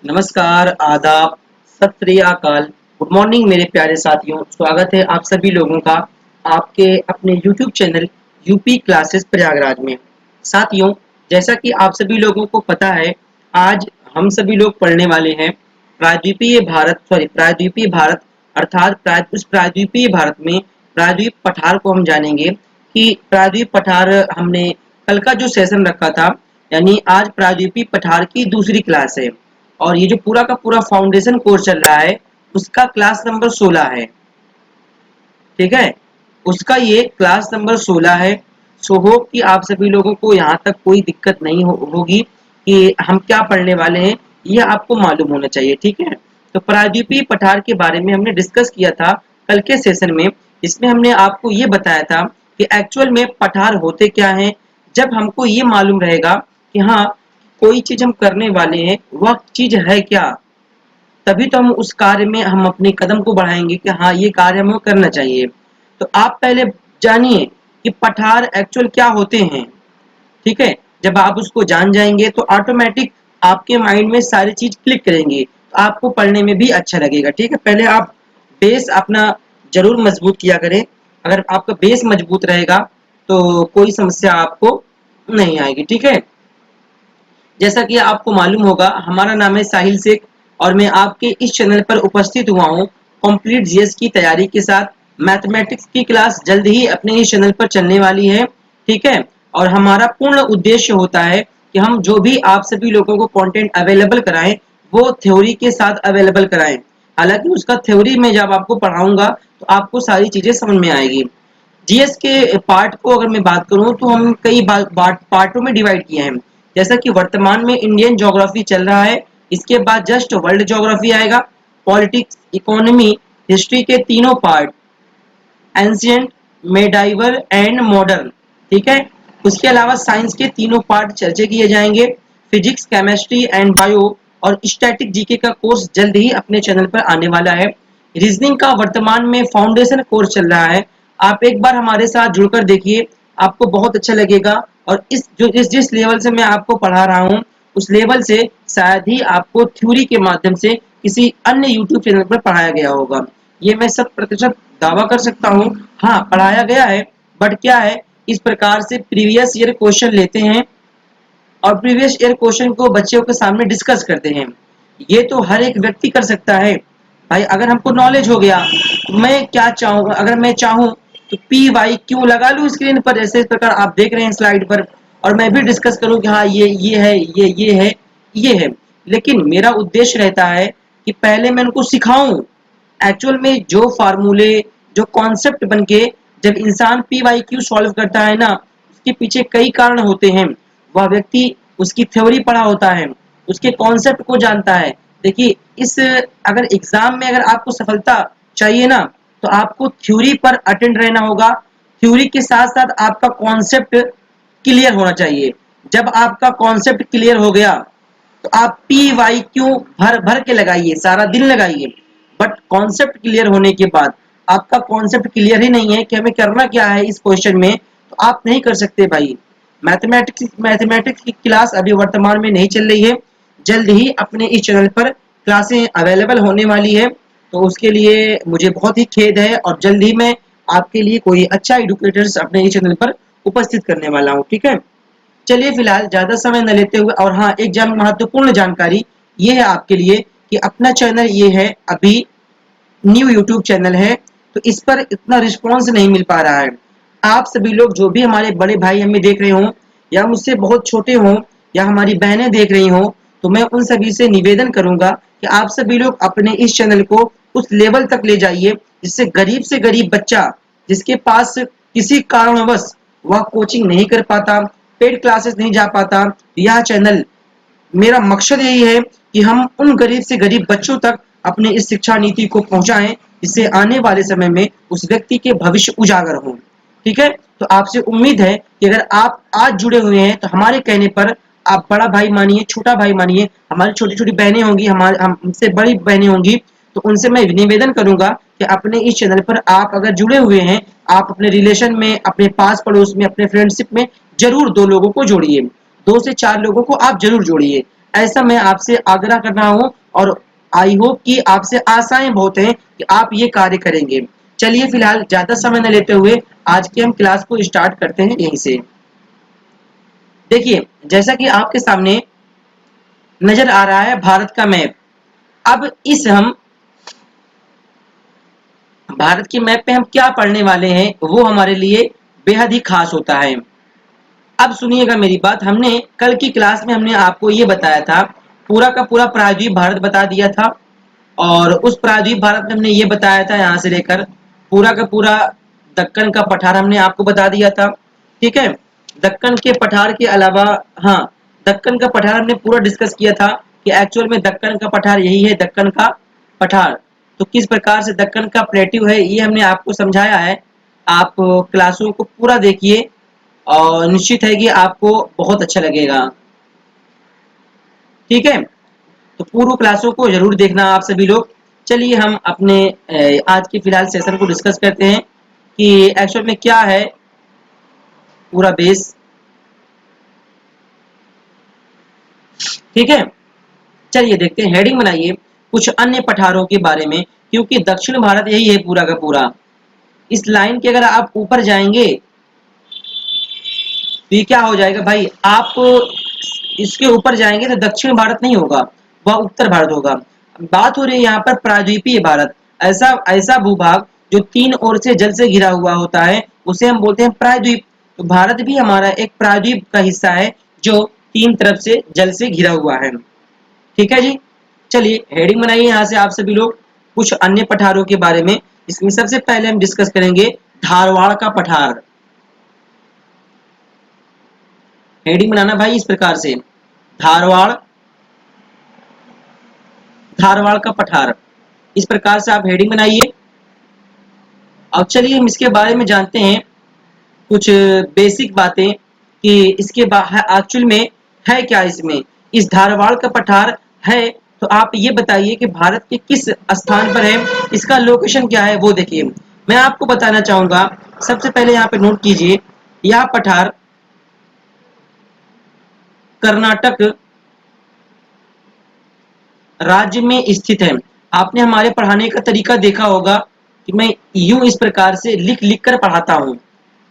नमस्कार, आदाब, सत श्री अकाल, गुड मॉर्निंग मेरे प्यारे साथियों। स्वागत है आप सभी लोगों का आपके अपने YouTube channel UP classes Prayagraj में। साथियों, जैसा कि आप सभी लोगों को पता है, आज हम सभी लोग पढ़ने वाले हैं प्रायद्वीपीय भारत अर्थात उस प्रायद्वीपीय भारत में प्रायद्वीप पठार को हम जानेंगे कि प्रायद्वीप पठार हमने कल का जो सेशन रखा था, यानी आज प्रायद्वीपीय पठार की दूसरी क्लास है। और ये जो पूरा का पूरा फाउंडेशन कोर्स चल रहा है उसका क्लास नंबर 16 है। ठीक है, उसका ये क्लास नंबर 16 है। सो होप कि आप सभी लोगों को यहाँ तक कोई दिक्कत नहीं होगी कि हम क्या पढ़ने वाले हैं, यह आपको मालूम होना चाहिए। ठीक है, तो प्रायद्वीपीय पठार के बारे में हमने डिस्कस किया था कल के सेशन में। इसमें हमने आपको ये बताया था कि एक्चुअल में पठार होते क्या हैं। जब हमको ये मालूम रहेगा कि हाँ, कोई चीज हम करने वाले हैं, वह चीज है क्या, तभी तो हम उस कार्य में हम अपने कदम को बढ़ाएंगे कि हाँ, ये कार्य हमें करना चाहिए। तो आप पहले जानिए कि पठार एक्चुअल क्या होते हैं। ठीक है, जब आप उसको जान जाएंगे तो ऑटोमेटिक आपके माइंड में सारी चीज क्लिक करेंगी, तो आपको पढ़ने में भी अच्छा लगेगा। ठीक है, पहले आप बेस अपना जरूर मजबूत किया करें। अगर आपका बेस मजबूत रहेगा तो कोई समस्या आपको नहीं आएगी। ठीक है, जैसा कि आपको मालूम होगा, हमारा नाम है साहिल शेख और मैं आपके इस चैनल पर उपस्थित हुआ हूँ कंप्लीट जीएस की तैयारी के साथ। मैथमेटिक्स की क्लास जल्द ही अपने इस चैनल पर चलने वाली है। ठीक है, और हमारा पूर्ण उद्देश्य होता है कि हम जो भी आप सभी लोगों को कंटेंट अवेलेबल कराएं वो थ्योरी के साथ अवेलेबल कराएं। हालांकि उसका थ्योरी में जब आपको पढ़ाऊंगा तो आपको सारी चीजें समझ में आएगी। जीएस के पार्ट को अगर मैं बात करूं तो हम कई पार्टों में डिवाइड किए हैं। जैसा कि वर्तमान में इंडियन ज्योग्राफी चल रहा है, इसके बाद जस्ट वर्ल्ड ज्योग्राफी आएगा, पॉलिटिक्स, इकोनॉमी, हिस्ट्री के तीनों part, ancient, medieval and modern. ठीक है, उसके अलावा साइंस के तीनों पार्ट चर्चा किए जाएंगे, फिजिक्स, केमिस्ट्री एंड बायो और स्टैटिक जीके का कोर्स जल्द ही अपने चैनल पर आने वाला है। रीजनिंग का वर्तमान में फाउंडेशन कोर्स चल रहा है, आप एक बार हमारे साथ जुड़कर देखिए, आपको बहुत अच्छा लगेगा। और जिस लेवल से मैं आपको पढ़ा रहा हूँ उस लेवल से शायद ही आपको थ्योरी के माध्यम से किसी अन्य यूट्यूब चैनल पर पढ़ाया गया होगा। ये मैं 100% दावा कर सकता हूँ। हाँ, पढ़ाया गया है, बट क्या है, इस प्रकार से प्रीवियस ईयर क्वेश्चन लेते हैं और प्रीवियस ईयर क्वेश्चन को बच्चों के सामने डिस्कस करते हैं। ये तो हर एक व्यक्ति कर सकता है भाई। अगर हमको नॉलेज हो गया तो मैं क्या चाहूँगा, अगर मैं चाहूँ तो पी वाई क्यू लगा लूँ स्क्रीन पर, जैसे इस प्रकार आप देख रहे हैं स्लाइड पर, और मैं भी डिस्कस करूँ कि हाँ, ये है, ये है, ये है। लेकिन मेरा उद्देश्य रहता है कि पहले मैं उनको सिखाऊं। एक्चुअल में जो फार्मूले, जो कॉन्सेप्ट बनके जब इंसान पी वाई क्यू सॉल्व करता है ना, उसके पीछे कई कारण होते हैं। वह व्यक्ति उसकी थ्योरी पढ़ा होता है, उसके कॉन्सेप्ट को जानता है। देखिए, इस अगर एग्जाम में अगर आपको सफलता चाहिए ना, तो आपको थ्योरी पर अटेंड रहना होगा। थ्योरी के साथ साथ आपका कॉन्सेप्ट क्लियर होना चाहिए। जब आपका कॉन्सेप्ट क्लियर हो गया तो आप पी वाई क्यू भर भर के लगाइए, सारा दिन लगाइए। बट कॉन्सेप्ट क्लियर होने के बाद आपका कॉन्सेप्ट क्लियर ही नहीं है कि हमें करना क्या है इस क्वेश्चन में, तो आप नहीं कर सकते भाई। मैथमेटिक्स की क्लास अभी वर्तमान में नहीं चल रही है, जल्द ही अपने इस चैनल पर क्लासें अवेलेबल होने वाली है। तो उसके लिए मुझे बहुत ही खेद है और जल्द ही मैं आपके लिए कोई अच्छा एडुकेटर्स अपने इस चैनल पर उपस्थित करने वाला हूँ। ठीक है, चलिए फिलहाल ज्यादा समय न लेते हुए, और हाँ, एक महत्वपूर्ण जानकारी ये है आपके लिए कि अपना चैनल ये है अभी न्यू यूट्यूब चैनल है, तो इस पर इतना रिस्पॉन्स नहीं मिल पा रहा है। आप सभी लोग जो भी हमारे बड़े भाई हमें देख रहे हों या मुझसे बहुत छोटे हों या हमारी बहनें देख रही हों, तो मैं उन सभी से निवेदन करूंगा कि आप सभी लोग अपने इस चैनल को उस लेवल तक ले जाइए जिससे गरीब से गरीब बच्चा, जिसके पास किसी कारणवश वह कोचिंग नहीं कर पाता, पेड क्लासेस नहीं जा पाता, यह चैनल, मेरा मकसद यही है कि हम उन गरीब से गरीब बच्चों तक अपनी इस शिक्षा नीति को पहुंचाएं जिससे आने वाले समय में उस व्यक्ति के भविष्य उजागर हो। ठीक है, तो आपसे उम्मीद है कि अगर आप आज जुड़े हुए हैं तो हमारे कहने पर आप बड़ा भाई मानिए, छोटा भाई मानिए, हमारी छोटी छोटी बहनें होंगी, हमारे हमसे बड़ी बहनें होंगी, तो उनसे मैं निवेदन करूंगा कि अपने इस चैनल पर आप अगर जुड़े हुए हैं, आप अपने रिलेशन में, अपने पास पड़ोस में, अपने फ्रेंडशिप में जरूर 2 लोगों को जोड़िए, 2 से 4 लोगों को आप जरूर जोड़िए। ऐसा मैं आपसे आग्रह कर रहा हूं और आई होप कि आपसे आशाएं बहुत हैं कि आप ये कार्य करेंगे। चलिए फिलहाल ज्यादा समय न लेते हुए आज की हम क्लास को स्टार्ट करते हैं यहीं से। देखिए, जैसा कि आपके सामने नजर आ रहा है भारत का मैप। अब इस हम भारत के मैप पे हम क्या पढ़ने वाले हैं वो हमारे लिए बेहद ही खास होता है। अब सुनिएगा मेरी बात। हमने कल की क्लास में हमने आपको ये बताया था, पूरा का पूरा प्रायद्वीप भारत बता दिया था और उस प्रायद्वीप भारत में हमने ये बताया था यहाँ से लेकर पूरा का पूरा दक्कन का पठार हमने आपको बता दिया था। ठीक है, दक्कन के पठार के अलावा, हाँ, दक्कन का पठार हमने पूरा डिस्कस किया था कि एक्चुअल में दक्कन का पठार यही है, दक्कन का पठार। तो किस प्रकार से दक्कन का प्लेट्यू है ये हमने आपको समझाया है। आप क्लासों को पूरा देखिए और निश्चित है कि आपको बहुत अच्छा लगेगा। ठीक है, तो पूर्व क्लासों को जरूर देखना आप सभी लोग। चलिए हम अपने आज के फिलहाल सेशन को डिस्कस करते हैं कि एक्चुअल में क्या है पूरा बेस। ठीक है, चलिए देखते हैं, हेडिंग बनाइए कुछ अन्य पठारों के बारे में, क्योंकि दक्षिण भारत यही है पूरा का पूरा। इस लाइन के अगर आप ऊपर जाएंगे तो ये क्या हो जाएगा भाई, आप इसके ऊपर जाएंगे तो दक्षिण भारत नहीं होगा, वह उत्तर भारत होगा। बात हो रही है यहाँ पर प्रायद्वीपीय भारत। ऐसा ऐसा भूभाग जो तीन ओर से जल से घिरा हुआ होता है उसे हम बोलते हैं प्रायद्वीप। तो भारत भी हमारा एक प्रायद्वीप का हिस्सा है जो तीन तरफ से जल से घिरा हुआ है। ठीक है जी, चलिए हेडिंग बनाइए यहाँ से आप सभी लोग कुछ अन्य पठारों के बारे में। इसमें सबसे पहले हम डिस्कस करेंगे धारवाड़ का पठार। हेडिंग बनाना भाई इस प्रकार से, धारवाड़, धारवाड़ का पठार, इस प्रकार से आप हेडिंग बनाइए। अब चलिए हम इसके बारे में जानते हैं कुछ बेसिक बातें कि इसके एक्चुअल में है क्या। इसमें इस धारवाड़ का पठार है तो आप ये बताइए कि भारत के किस स्थान पर है, इसका लोकेशन क्या है वो देखिए। मैं आपको बताना चाहूंगा, सबसे पहले यहाँ पे नोट कीजिए, यह पठार कर्नाटक राज्य में स्थित है। आपने हमारे पढ़ाने का तरीका देखा होगा कि मैं यूं इस प्रकार से लिख लिख कर पढ़ाता हूं,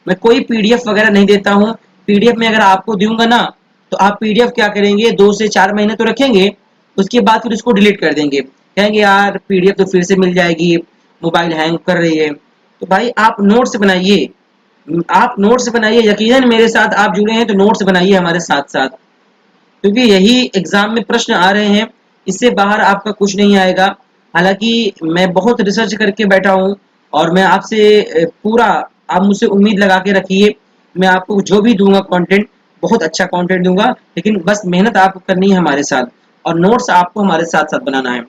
मैं कोई पीडीएफ वगैरह नहीं देता हूं। पीडीएफ में अगर आपको दूंगा ना तो आप पीडीएफ क्या करेंगे, 2 से 4 महीने तो रखेंगे, उसके बाद फिर उसको डिलीट कर देंगे, कहेंगे यार पीडीएफ तो फिर से मिल जाएगी, मोबाइल हैंग कर रही है। तो भाई आप नोट्स बनाइए, आप नोट्स बनाइए, यकीनन मेरे साथ आप जुड़े हैं तो नोट्स बनाइए हमारे साथ साथ, क्योंकि यही एग्जाम में प्रश्न आ रहे हैं, इससे बाहर आपका कुछ नहीं आएगा। हालांकि मैं बहुत रिसर्च करके बैठा हूं और मैं आपसे पूरा, आप मुझसे उम्मीद लगा के रखिए, मैं आपको जो भी दूंगा कंटेंट बहुत अच्छा कंटेंट दूंगा, लेकिन बस मेहनत आपको करनी है हमारे साथ और नोट्स आपको हमारे साथ साथ बनाना है।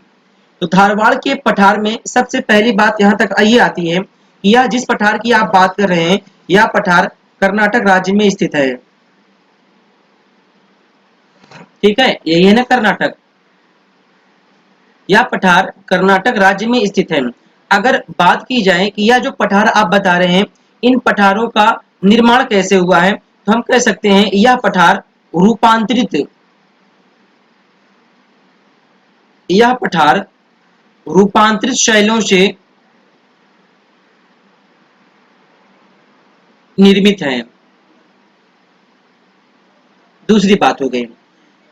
तो धारवाड़ के पठार में सबसे पहली बात यहाँ तक ये आती है कि यह जिस पठार की आप बात कर रहे हैं यह पठार कर्नाटक राज्य में स्थित है। ठीक है, यही है ना कर्नाटक, यह पठार कर्नाटक राज्य में स्थित है। अगर बात की जाए कि यह जो पठार आप बता रहे हैं इन पठारों का निर्माण कैसे हुआ है, तो हम कह सकते हैं यह पठार रूपांतरित, यह पठार रूपांतरित शैलों से निर्मित है। दूसरी बात हो गई,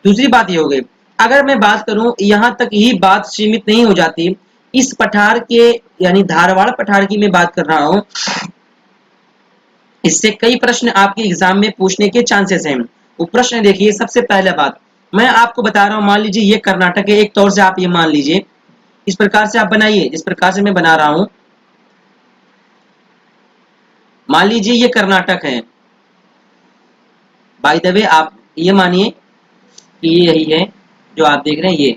दूसरी बात ये हो गई, अगर मैं बात करूं यहां तक ही बात सीमित नहीं हो जाती, इस पठार के यानी धारवाड़ पठार की मैं बात कर रहा हूं, इससे कई प्रश्न आपके एग्जाम में पूछने के चांसेस हैं। वो प्रश्न देखिए, सबसे पहला बात मैं आपको बता रहा हूं, मान लीजिए ये कर्नाटक है, एक तौर से आप ये मान लीजिए, इस प्रकार से आप बनाइए जिस प्रकार से मैं बना रहा हूं। मान लीजिए ये कर्नाटक है, बाय द वे आप ये मानिए कि ये यही है जो आप देख रहे हैं,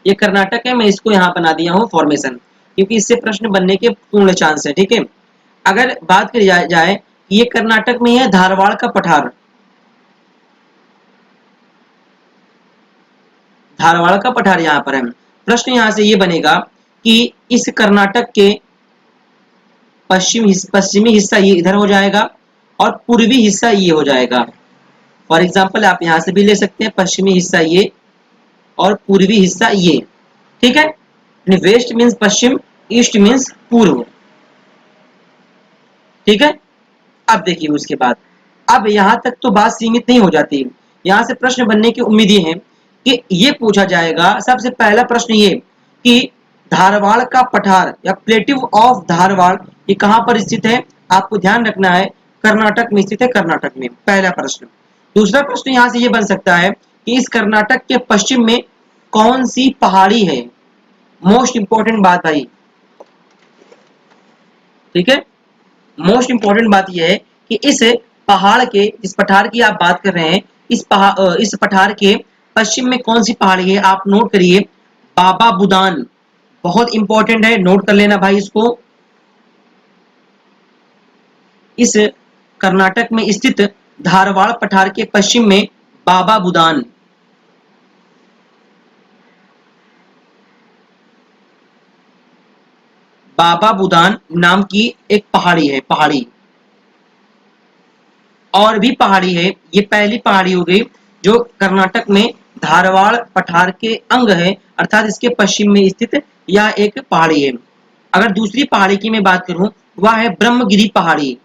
ये कर्नाटक है। मैं इसको यहाँ बना दिया हूँ फॉर्मेशन, क्योंकि इससे प्रश्न बनने के पूर्ण चांस है। ठीक है, अगर बात करी जाए ये कर्नाटक में है धारवाड़ का पठार, धारवाड़ का पठार यहाँ पर है। प्रश्न यहाँ से ये बनेगा कि इस कर्नाटक के पश्चिमी हिस्सा ये इधर हो जाएगा और पूर्वी हिस्सा ये हो जाएगा। फॉर एग्जाम्पल आप यहाँ से भी ले सकते हैं, पश्चिमी हिस्सा ये और पूर्वी हिस्सा ये, ठीक है। वेस्ट मीन्स पश्चिम, ईस्ट मीन्स पूर्व, ठीक है। अब देखिए उसके बाद, अब यहां तक तो बात सीमित नहीं हो जाती, यहां से प्रश्न बनने की उम्मीद ये है कि ये पूछा जाएगा, सबसे पहला प्रश्न ये कि धारवाड़ का पठार या प्लेट्यू ऑफ धारवाड़ ये कहां पर स्थित है। आपको ध्यान रखना है कर्नाटक में स्थित है, कर्नाटक में, पहला प्रश्न। दूसरा प्रश्न यहां से ये बन सकता है कि इस कर्नाटक के पश्चिम में कौन सी पहाड़ी है। मोस्ट इंपॉर्टेंट बात भाई, ठीक है। मोस्ट इंपॉर्टेंट बात यह है कि इस पहाड़ के, इस पठार की आप बात कर रहे हैं, इस पठार के पश्चिम में कौन सी पहाड़ी है, आप नोट करिए, बाबा बुदान। बहुत इंपॉर्टेंट है, नोट कर लेना भाई इसको। इस कर्नाटक में स्थित धारवाड़ पठार के पश्चिम में बाबा बुदान, बाबा बुदान नाम की एक पहाड़ी है, पहाड़ी और भी पहाड़ी है, ये पहली पहाड़ी हो गई जो कर्नाटक में धारवाड़ पठार के अंग है, अर्थात इसके पश्चिम में स्थित यह एक पहाड़ी है। अगर दूसरी पहाड़ी की मैं बात करूं, वह है ब्रह्मगिरी पहाड़ी,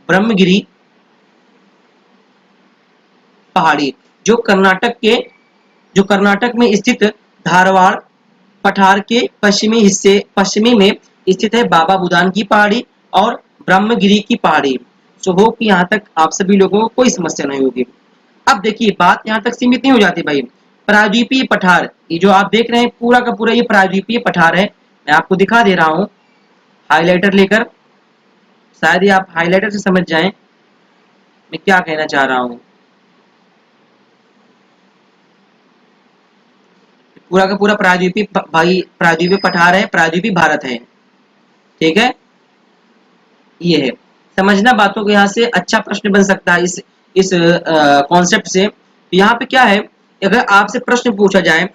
ब्रह्मगिरी पहाड़ी जो कर्नाटक में स्थित धारवाड़ पठार के पश्चिमी में स्थित है, बाबा बुदान की पहाड़ी और ब्रह्मगिरी की पहाड़ी। सो हो कि यहाँ तक आप सभी लोगों को कोई समस्या नहीं होगी। अब देखिए बात यहाँ तक सीमित नहीं हो जाती भाई, प्रायद्वीपीय पठार, ये जो आप देख रहे हैं पूरा का पूरा ये प्रायद्वीपीय पठार है। मैं आपको दिखा दे रहा हूँ हाइलाइटर लेकर, शायद ये आप हाइलाइटर से समझ जाएं मैं क्या कहना चाह रहा हूँ। पूरा का पूरा प्रायद्वीपीय भाई, प्रायद्वीपीय पठार है, प्रायद्वीपीय भारत है, ठीक है। ये है समझना बातों को, यहाँ से अच्छा प्रश्न बन सकता है इस कॉन्सेप्ट से। तो यहाँ पे क्या है, अगर आपसे प्रश्न पूछा जाए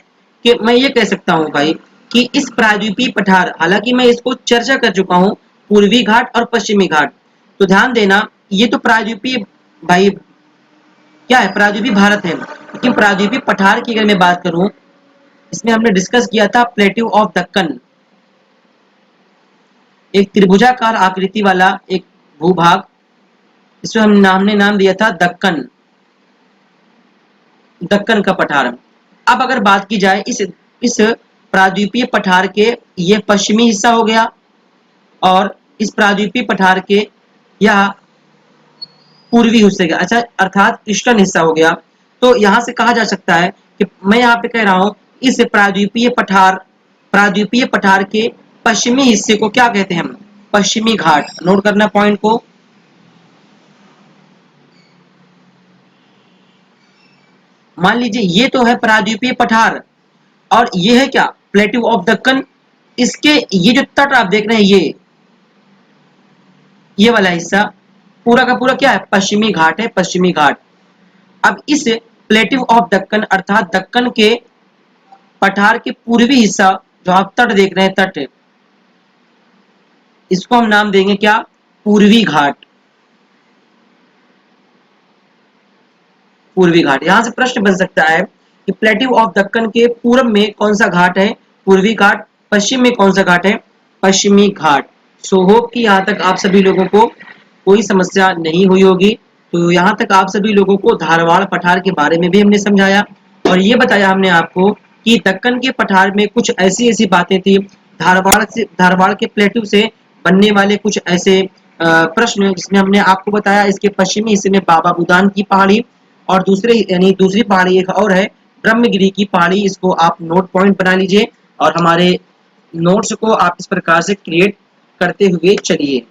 कि मैं ये कह सकता हूँ भाई कि इस प्रायद्वीपीय पठार, हालांकि मैं इसको चर्चा कर चुका हूँ, पूर्वी घाट और पश्चिमी घाट, तो ध्यान देना ये तो प्रायद्वीपीय भाई क्या है, प्रायद्वीपीय भारत है, लेकिन प्रायद्वीपीय पठार की अगर मैं बात करूं, इसमें हमने डिस्कस किया था प्लेट्यू ऑफ दक्कन, एक त्रिभुजाकार आकृति वाला एक भूभाग, इसमें हमने नाम दिया था दक्कन, दक्कन का पठार। अब अगर बात की जाए इस प्रायद्वीपीय पठार के, ये पश्चिमी हिस्सा हो गया और इस प्रायद्वीपीय पठार के यह पूर्वी हिस्से का, अच्छा अर्थात ईस्टर्न हिस्सा हो गया। तो यहां से कहा जा सकता है कि मैं यहाँ पे कह रहा हूं इस प्रायद्वीपीय पठार के पश्चिमी हिस्से को क्या कहते हैं हम, पश्चिमी घाट। नोट करना पॉइंट को, मान लीजिए ये तो है प्रायद्वीपीय पठार और ये है क्या, प्लेट्यू ऑफ दक्कन। इसके ये जो तट आप देख रहे हैं, ये वाला हिस्सा पूरा का पूरा क्या है, पश्चिमी घाट है, पश्चिमी घाट। अब इस प्लेट्यू ऑफ दक्कन अर्थात दक्कन के पठार के पूर्वी हिस्सा जो आप तट देख रहे हैं, तट, इसको हम नाम देंगे क्या, पूर्वी घाट, पूर्वी घाट। यहां से प्रश्न बन सकता है कि प्लेट्यू ऑफ दक्कन के पूर्व में कौन सा घाट है, पूर्वी घाट, पश्चिम में कौन सा घाट है, पश्चिमी घाट। सो होप कि यहाँ तक आप सभी लोगों को कोई समस्या नहीं हुई होगी। तो यहाँ तक आप सभी लोगों को धारवाड़ पठार के बारे में भी हमने समझाया और ये बताया हमने आपको कि दक्कन के पठार में कुछ ऐसी ऐसी बातें थी, धारवाड़ के प्लेट्यू से बनने वाले कुछ ऐसे प्रश्न, जिसमें हमने आपको बताया इसके पश्चिमी हिस्से में बाबा बुदान की पहाड़ी और दूसरे यानी दूसरी पहाड़ी एक और है ब्रह्मगिरी की पहाड़ी। इसको आप नोट पॉइंट बना लीजिए और हमारे नोट्स को आप इस प्रकार से क्रिएट करते हुए चलिए,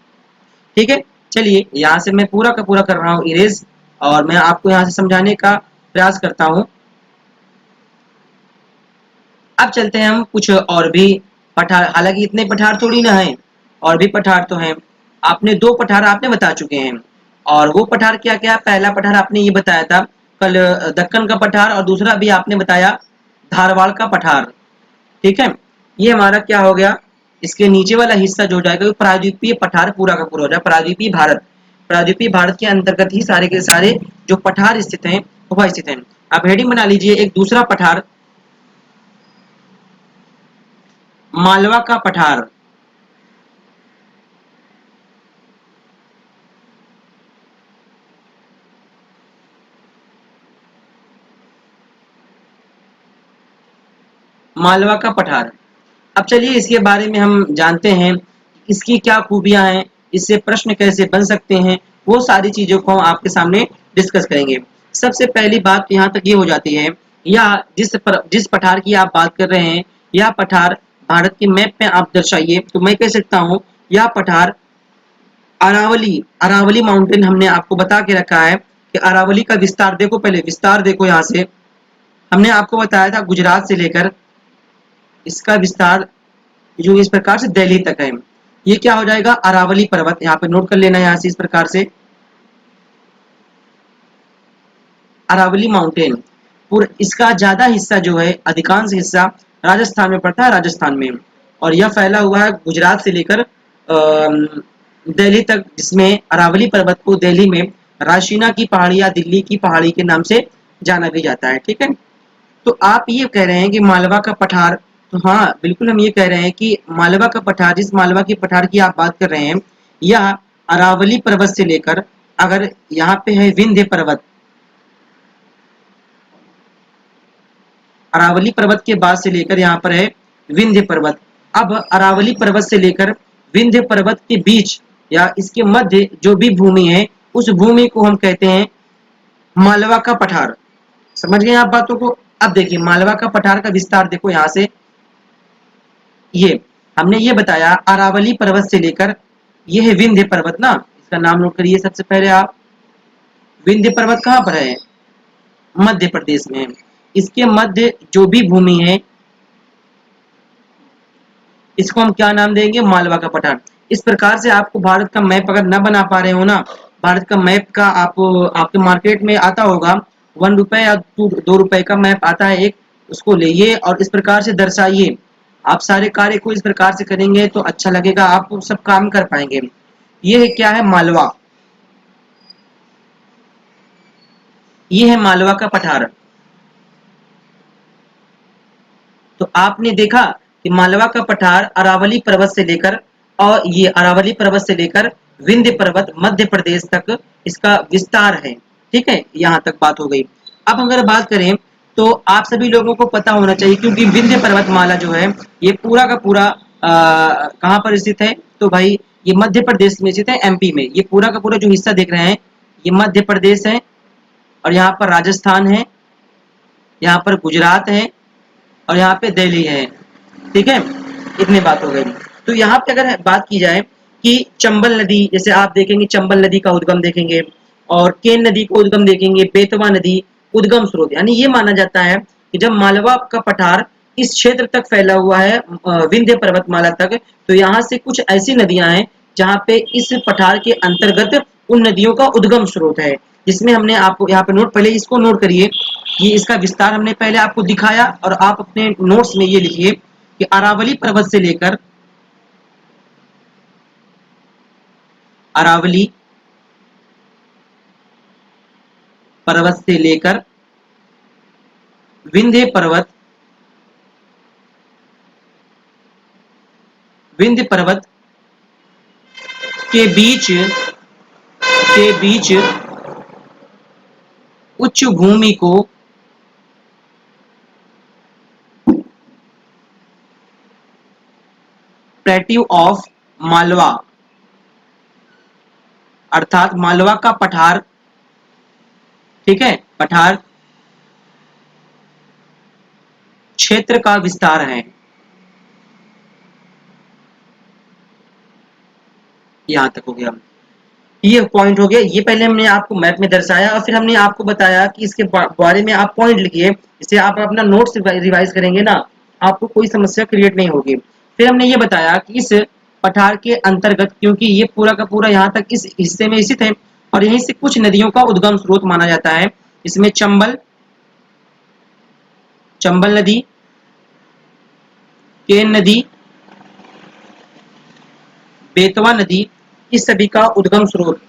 ठीक है। चलिए यहाँ से मैं पूरा का पूरा कर रहा हूँ इरेज और मैं आपको यहाँ से समझाने का प्रयास करता हूँ। अब चलते हैं हम कुछ और भी पठार, हालांकि इतने पठार थोड़ी ना है, और भी पठार तो हैं। आपने दो पठार आपने बता चुके हैं और वो पठार क्या क्या, पहला पठार आपने ये बताया था कल दक्कन का पठार और दूसरा भी आपने बताया धारवाड़ का पठार, ठीक है। ये हमारा क्या हो गया, इसके नीचे वाला हिस्सा जो हो जाएगा वो प्रायद्वीपीय पठार पूरा का पूरा हो जाएगा, प्रायद्वीपीय भारत। प्रायद्वीपीय भारत के अंतर्गत ही सारे के सारे जो पठार स्थित हैं वह स्थित हैं। आप हेडिंग बना लीजिए, एक दूसरा पठार, मालवा का पठार। मालवा का पठार। अब चलिए इसके बारे में हम जानते हैं, इसकी क्या खूबियां हैं, इससे प्रश्न कैसे बन सकते हैं, वो सारी चीजों को हम आपके सामने डिस्कस करेंगे। सबसे पहली बात तो यहाँ तक ये हो जाती है, या जिस पठार की आप बात कर रहे हैं, यह पठार भारत के मैप में आप दर्शाइए, तो मैं कह सकता हूँ यह पठार अरावली, अरावली माउंटेन हमने आपको बता के रखा है कि अरावली का विस्तार देखो, पहले विस्तार देखो। यहाँ से हमने आपको बताया था गुजरात से लेकर इसका विस्तार जो इस प्रकार से दिल्ली तक है। ये क्या हो जाएगा, अरावली पर्वत। यहाँ पे नोट कर लेना है यहाँ से इस प्रकार से, अरावली माउंटेन। पूरा इसका ज्यादा हिस्सा जो है, अधिकांश हिस्सा राजस्थान में पड़ता है, राजस्थान में। और यह फैला हुआ है गुजरात से लेकर दिल्ली तक, जिसमें अरावली पर्वत को दिल्ली में राशीना की पहाड़ी या दिल्ली की पहाड़ी के नाम से जाना भी जाता है। ठीक है, तो आप ये कह रहे हैं कि मालवा का पठार, तो हाँ बिल्कुल हम ये कह रहे हैं कि मालवा का पठार, जिस मालवा की पठार की आप बात कर रहे हैं, यह अरावली पर्वत से लेकर, अगर यहाँ पे है विंध्य पर्वत, अरावली पर्वत के बाद से लेकर यहाँ पर है विंध्य पर्वत। अब अरावली पर्वत से लेकर विंध्य पर्वत के बीच या इसके मध्य जो भी भूमि है, उस भूमि को हम कहते हैं मालवा का पठार। समझ गए आप बातों को। अब देखिए मालवा का पठार का विस्तार देखो, यहाँ से ये हमने ये बताया अरावली पर्वत से लेकर, ये है विंध्य पर्वत ना, इसका नाम नोट करिए सबसे पहले आप। विंध्य पर्वत कहाँ पर है, मध्य प्रदेश में। इसके मध्य जो भी भूमि है, इसको हम क्या नाम देंगे, मालवा का पठार। इस प्रकार से आपको भारत का मैप अगर न बना पा रहे हो ना, भारत का मैप का आप आपके मार्केट में आता होगा, 1 रुपए या 2 रुपए का मैप आता है एक, उसको लेइए और इस प्रकार से दर्शाइए। आप सारे कार्य को इस प्रकार से करेंगे तो अच्छा लगेगा, आप सब काम कर पाएंगे। ये है क्या है, मालवा। ये है मालवा का पठार। तो आपने देखा कि मालवा का पठार अरावली पर्वत से लेकर, और ये अरावली पर्वत से लेकर विंध्य पर्वत मध्य प्रदेश तक इसका विस्तार है। ठीक है, यहाँ तक बात हो गई। अब अगर बात करें तो आप सभी लोगों को पता होना चाहिए, क्योंकि विंध्य पर्वतमाला जो है ये पूरा का पूरा कहाँ पर स्थित है, तो भाई ये मध्य प्रदेश में स्थित है, एमपी में। ये पूरा का पूरा जो हिस्सा देख रहे हैं ये मध्य प्रदेश है, और यहाँ पर राजस्थान है, यहाँ पर गुजरात है, और यहाँ पे दिल्ली है। ठीक है, इतनी बात हो गई। तो यहाँ पे अगर बात की जाए कि चंबल नदी, जैसे आप देखेंगे चंबल नदी का उद्गम देखेंगे, और केन नदी को उद्गम देखेंगे, बेतवा नदी उद्गम स्रोत, यानी ये माना जाता है कि जब मालवा का पठार इस क्षेत्र तक फैला हुआ है, विंध्य पर्वतमाला तक, तो यहाँ से कुछ ऐसी नदियां हैं जहाँ पे इस पठार के अंतर्गत उन नदियों का उद्गम स्रोत है, जिसमें हमने आपको यहाँ पे नोट, पहले इसको नोट करिए। ये इसका विस्तार हमने पहले आपको दिखाया, और आप अपने नोट्स में ये लिखिए कि अरावली पर्वत से लेकर, अरावली पर्वत से लेकर विंध्य पर्वत, विंध्य पर्वत के बीच उच्च भूमि को प्लेट्यू ऑफ मालवा, अर्थात मालवा का पठार। ठीक है, पठार क्षेत्र का विस्तार है। यहां तक हो गया, ये पॉइंट हो गया। ये पहले हमने आपको मैप में दर्शाया, और फिर हमने आपको बताया कि इसके बारे में आप पॉइंट लिखिए। इसे आप अपना नोट्स रिवाइज करेंगे ना, आपको कोई समस्या क्रिएट नहीं होगी। फिर हमने ये बताया कि इस पठार के अंतर्गत, क्योंकि ये पूरा का पूरा यहाँ तक इस हिस्से में स्थित है, और यहीं से कुछ नदियों का उद्गम स्रोत माना जाता है। इसमें चंबल, चंबल नदी, केन नदी, बेतवा नदी, इस सभी का उद्गम स्रोत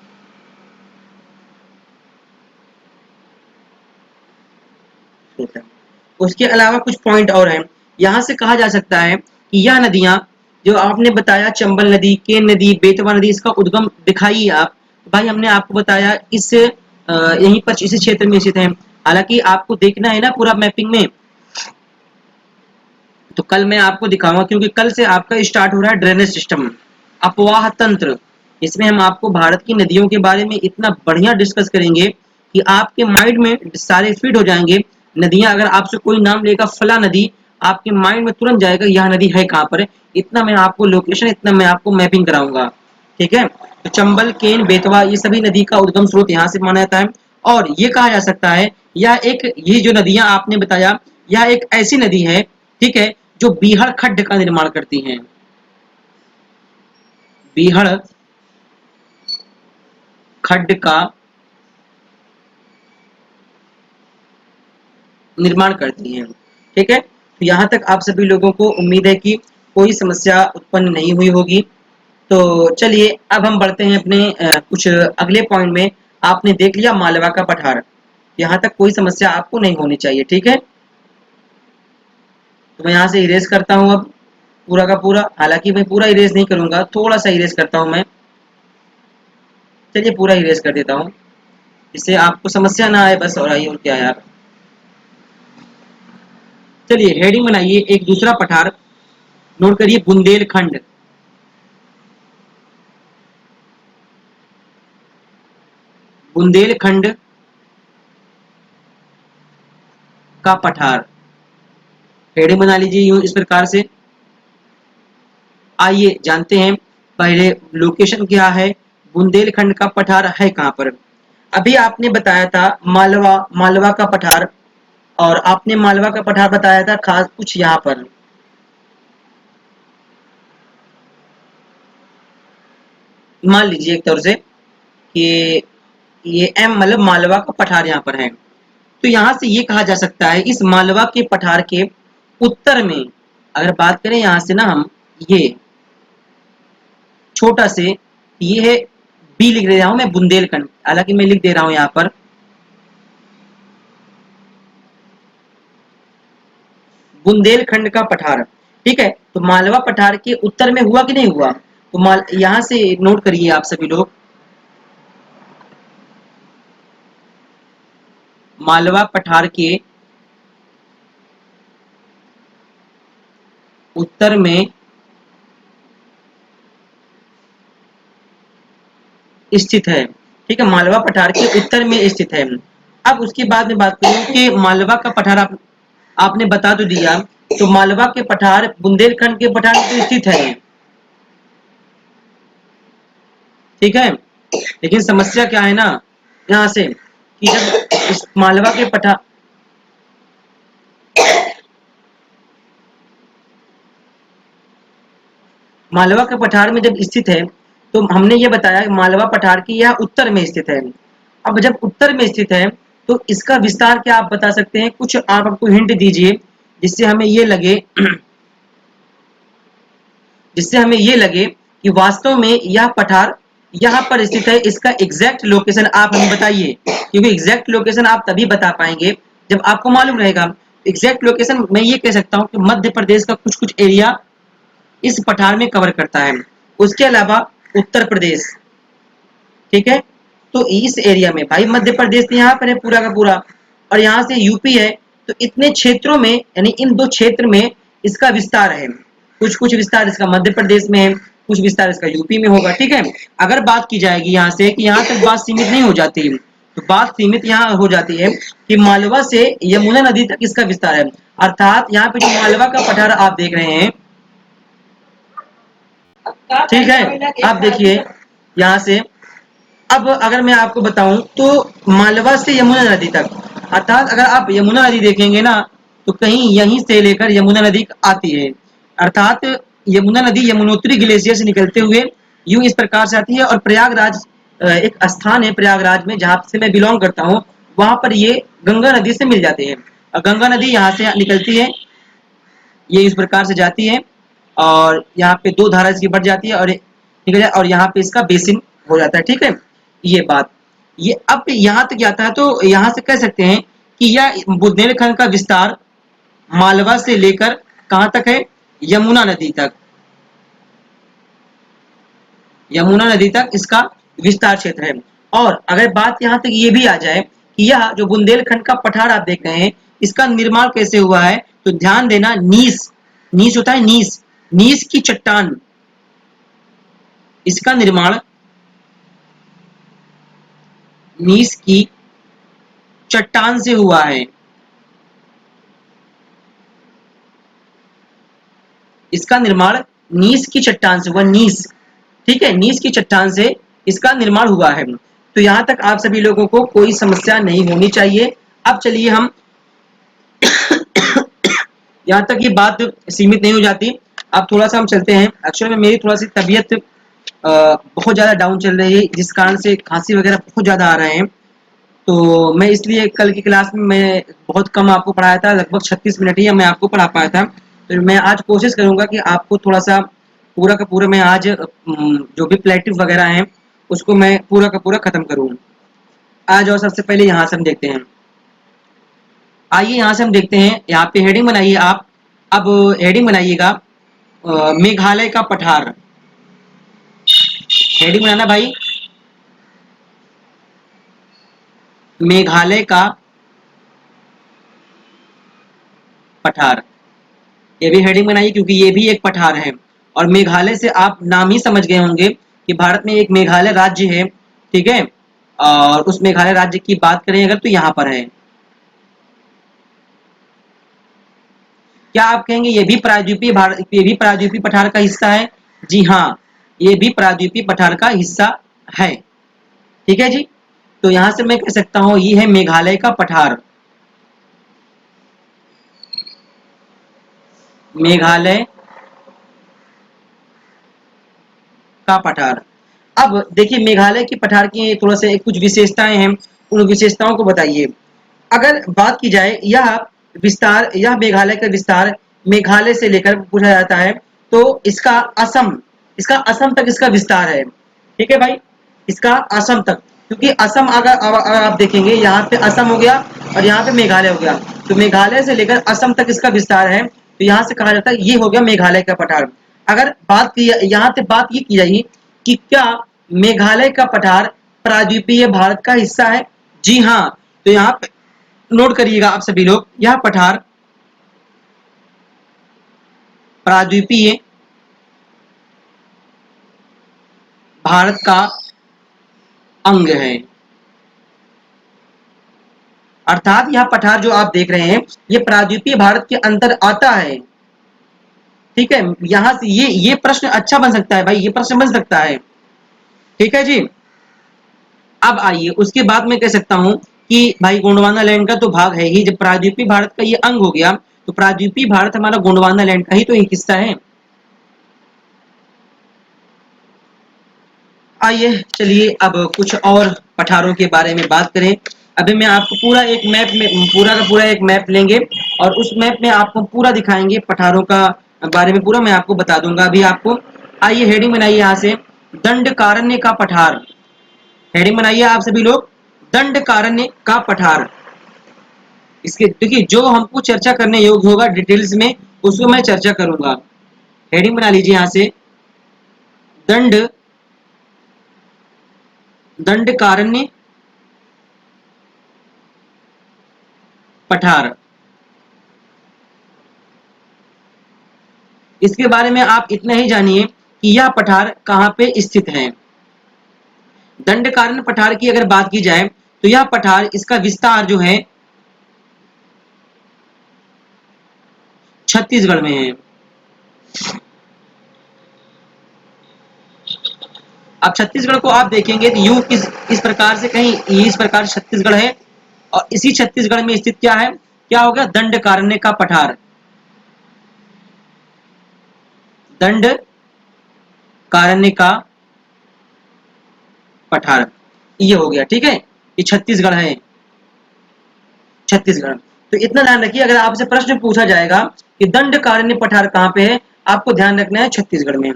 स्रोत है। उसके अलावा कुछ पॉइंट और हैं। यहाँ से कहा जा सकता है कि यह नदियाँ जो आपने बताया, चंबल नदी, केन नदी, बेतवा नदी, इसका उद्गम दिखाइए आप। भाई हमने आपको बताया इस यहीं पर इसी क्षेत्र में स्थित है। हालांकि आपको देखना है ना पूरा मैपिंग में, तो कल मैं आपको दिखाऊंगा, क्योंकि कल से आपका स्टार्ट हो रहा है ड्रेनेज सिस्टम, अपवाह तंत्र। इसमें हम आपको भारत की नदियों के बारे में इतना बढ़िया डिस्कस करेंगे कि आपके माइंड में सारे फीड हो जाएंगे। नदियां, अगर आपसे कोई नाम लेगा फला नदी, आपके माइंड में तुरंत जाएगा यह नदी है कहाँ पर है। इतना मैं आपको लोकेशन, इतना मैं आपको मैपिंग कराऊंगा, ठीक है। तो चंबल, केन, बेतवा, ये सभी नदी का उद्गम स्रोत यहाँ से माना जाता है। और ये कहा जा सकता है ये जो नदियां आपने बताया, यह एक ऐसी नदी है, ठीक है, जो बीहड़ खड्ड का निर्माण करती हैं। बीहड़ खड्ड का निर्माण करती हैं, ठीक है। तो यहाँ तक आप सभी लोगों को उम्मीद है कि कोई समस्या उत्पन्न नहीं हुई होगी। तो चलिए अब हम बढ़ते हैं अपने कुछ अगले पॉइंट में। आपने देख लिया मालवा का पठार, यहाँ तक कोई समस्या आपको नहीं होनी चाहिए, ठीक है। तो मैं यहाँ से इरेज करता हूँ अब पूरा का पूरा। हालांकि मैं पूरा इरेज नहीं करूंगा, थोड़ा सा इरेज करता हूँ मैं। चलिए पूरा इरेज कर देता हूँ, इससे आपको समस्या ना आए बस, और आई और क्या यार। चलिए हेडिंग बनाइए, एक दूसरा पठार नोट करिए, बुंदेलखंड। बुंदेलखंड का पठार, हेडिंग बना लीजिए यूं इस प्रकार से। आइए जानते हैं पहले लोकेशन क्या है, बुंदेलखंड का पठार है कहाँ पर। अभी आपने बताया था मालवा, मालवा का पठार, और आपने मालवा का पठार बताया था खास कुछ यहाँ पर। मान लीजिए एक तौर से कि ये एम मतलब मालवा का पठार यहाँ पर है। तो यहाँ से ये कहा जा सकता है इस मालवा के पठार के उत्तर में, अगर बात करें यहाँ से ना हम, ये छोटा से, ये है बी लिख दे रहा हूं मैं, बुंदेलखंड। हालांकि मैं लिख दे रहा हूं यहाँ पर बुंदेलखंड का पठार, ठीक है। तो मालवा पठार के उत्तर में हुआ कि नहीं हुआ, तो यहाँ से नोट करिए आप सभी लोग, मालवा पठार के उत्तर में स्थित है, ठीक है। मालवा पठार के उत्तर में स्थित है। अब उसके बाद में बात करूं कि मालवा का पठार आपने बता तो दिया, तो मालवा के पठार बुंदेलखंड के पठार में तो स्थित है, ठीक है। लेकिन समस्या क्या है ना यहाँ से, कि जब इस मालवा के पठार, मालवा के पठार में जब स्थित है, तो हमने ये बताया मालवा पठार की यह उत्तर में स्थित है। अब जब उत्तर में स्थित है, तो इसका विस्तार क्या आप बता सकते हैं, कुछ आप हमको हिंट दीजिए जिससे हमें ये लगे जिससे हमें ये लगे कि वास्तव में यह पठार यहाँ पर स्थित है। इसका एग्जैक्ट लोकेशन आप हमें बताइए, क्योंकि एग्जैक्ट लोकेशन आप तभी बता पाएंगे जब आपको मालूम रहेगा। एग्जैक्ट लोकेशन मैं ये कह सकता हूँ कि मध्य प्रदेश का कुछ कुछ एरिया इस पठार में कवर करता है। उसके अलावा उत्तर प्रदेश, ठीक है। तो इस एरिया में भाई मध्य प्रदेश तो यहाँ पर है पूरा का पूरा, और यहाँ से यूपी है। तो इतने क्षेत्रों में, यानी इन दो क्षेत्र में इसका विस्तार है। कुछ कुछ विस्तार इसका मध्य प्रदेश में है, कुछ विस्तार इसका यूपी में होगा, ठीक है। अगर बात की जाएगी यहाँ से कि यहाँ तक बात सीमित नहीं हो जाती, तो बात सीमित यहाँ हो जाती है कि मालवा से यमुना नदी तक इसका विस्तार है। अर्थात यहाँ पे जो मालवा का पठार आप देख रहे हैं, ठीक है, आप देखिए यहाँ से। अब अगर मैं आपको बताऊं तो मालवा से यमुना नदी तक, अर्थात अगर आप यमुना नदी देखेंगे ना, तो कहीं यहीं से लेकर यमुना नदी आती है। अर्थात यमुना नदी यमुनोत्री ग्लेशियर से निकलते हुए यूं इस प्रकार से आती है, और प्रयागराज एक स्थान है प्रयागराज में जहां से मैं बिलोंग करता हूं, वहां पर ये गंगा नदी से मिल जाते हैं। और गंगा नदी यहाँ से निकलती है, ये इस प्रकार से जाती है, और यहाँ पे दो धारा इसकी बढ़ जाती है और निकल जाए, और यहाँ पे इसका बेसिन हो जाता है, ठीक है। ये बात, ये अब यहाँ तक आता है, तो यहाँ से कह सकते हैं कि यह बुंदेलखंड का विस्तार मालवा से लेकर कहां तक है, यमुना नदी तक। यमुना नदी तक इसका विस्तार क्षेत्र है। और अगर बात यहां तक ये भी आ जाए कि यह जो बुंदेलखंड का पठार आप देख रहे हैं, इसका निर्माण कैसे हुआ है, तो ध्यान देना, नीस, नीस होता है नीस, नीस की चट्टान, इसका निर्माण नीस की चट्टान से हुआ है। इसका निर्माण नीस की चट्टान से हुआ, नीस, ठीक है, नीस की चट्टान से इसका निर्माण हुआ है। तो यहां तक आप सभी लोगों को कोई समस्या नहीं होनी चाहिए। अब चलिए हम यहाँ तक ये बात सीमित नहीं हो जाती, अब थोड़ा सा हम चलते हैं। एक्चुअली में मेरी थोड़ा सी तबीयत बहुत ज़्यादा डाउन चल रही है, जिस कारण से खांसी वगैरह बहुत ज़्यादा आ रहे हैं। तो मैं इसलिए कल की क्लास में मैं बहुत कम आपको पढ़ाया था, लगभग 36 मिनट ही मैं आपको पढ़ा पाया था। तो मैं आज कोशिश करूंगा कि आपको थोड़ा सा पूरा का पूरा मैं आज जो भी प्लेटिव वगैरह हैं उसको मैं पूरा का पूरा खत्म करूँ आज। और सबसे पहले यहाँ से हम देखते हैं, आइए यहाँ से हम देखते हैं, यहाँ पे हेडिंग बनाइए आप। अब हेडिंग बनाइएगा मेघालय का पठार। हेडिंग बनाना भाई, मेघालय का पठार। ये भी हेडिंग बनाइए क्योंकि ये भी एक पठार है। और मेघालय से आप नाम ही समझ गए होंगे कि भारत में एक मेघालय राज्य है, ठीक है। और उस मेघालय राज्य की बात करें अगर तो यहाँ पर है। क्या आप कहेंगे ये भी प्रायद्वीपीय भारत, ये भी प्रायद्वीपीय पठार का हिस्सा है? जी हाँ, ये भी प्रायद्वीपीय पठार का हिस्सा है, ठीक है जी। तो यहां से मैं कह सकता हूं ये है मेघालय का पठार, मेघालय का पठार। अब देखिए मेघालय की पठार की थोड़ा सा कुछ विशेषताएं हैं, उन विशेषताओं को बताइए। अगर बात की जाए यह विस्तार, यह मेघालय का विस्तार मेघालय से लेकर पूछा जाता है तो इसका असम तक इसका विस्तार है, ठीक है भाई, इसका असम तक। क्योंकि असम अगर आप देखेंगे यहाँ पे असम हो गया और यहाँ पे मेघालय हो गया, तो मेघालय से लेकर असम तक इसका विस्तार है। तो यहाँ से कहा जाता है ये हो गया मेघालय का पठार। अगर बात की यहाँ से बात ये की जाएगी कि क्या मेघालय का पठार प्रायद्वीपीय भारत का हिस्सा है? जी हाँ। तो यहाँ पे नोट करिएगा आप सभी लोग, यह पठार प्रायद्वीपीय भारत का अंग है। अर्थात यह पठार जो आप देख रहे हैं ये प्रायद्वीपीय भारत के अंतर आता है, ठीक है। यहां से ये प्रश्न अच्छा बन सकता है भाई, ये प्रश्न बन सकता है, ठीक है जी। अब आइए उसके बाद मैं कह सकता हूं कि भाई गोंडवाना लैंड का तो भाग है ही, जब प्रायद्वीपीय भारत का ये अंग हो गया तो प्रायद्वीपीय भारत हमारा गोंडवाना लैंड का ही तो एक हिस्सा है। आइए चलिए अब कुछ और पठारों के बारे में बात करें। अभी मैं आपको पूरा एक मैप में पूरा का पूरा एक मैप लेंगे और उस मैप में आपको पूरा दिखाएंगे पठारों का बारे में, पूरा मैं आपको बता दूंगा अभी आपको। आइए हेडिंग बनाइए यहाँ से, दंडकारण्य का पठार। हेडिंग बनाइए आप सभी लोग, दंडकारण्य का पठार। इसके देखिए जो हमको चर्चा करने योग्य होगा डिटेल्स में उसको मैं चर्चा करूंगा। हेडिंग बना लीजिए यहाँ से, दंड दंडकारण्य पठार। इसके बारे में आप इतना ही जानिए कि यह पठार कहां पे स्थित है। दंडकारण्य पठार की अगर बात की जाए तो यह पठार, इसका विस्तार जो है छत्तीसगढ़ में है। अब छत्तीसगढ़ को आप देखेंगे तो यूं इस प्रकार से, कहीं इस प्रकार छत्तीसगढ़ है और इसी छत्तीसगढ़ में स्थित क्या है, क्या हो गया, दंडकारण्य का पठार। दंड कारण्य का पठार ये हो गया, ठीक है। ये छत्तीसगढ़ है, छत्तीसगढ़। तो इतना ध्यान रखिए, अगर आपसे प्रश्न पूछा जाएगा कि दंडकारण्य पठार कहाँ पे है, आपको ध्यान रखना है छत्तीसगढ़ में।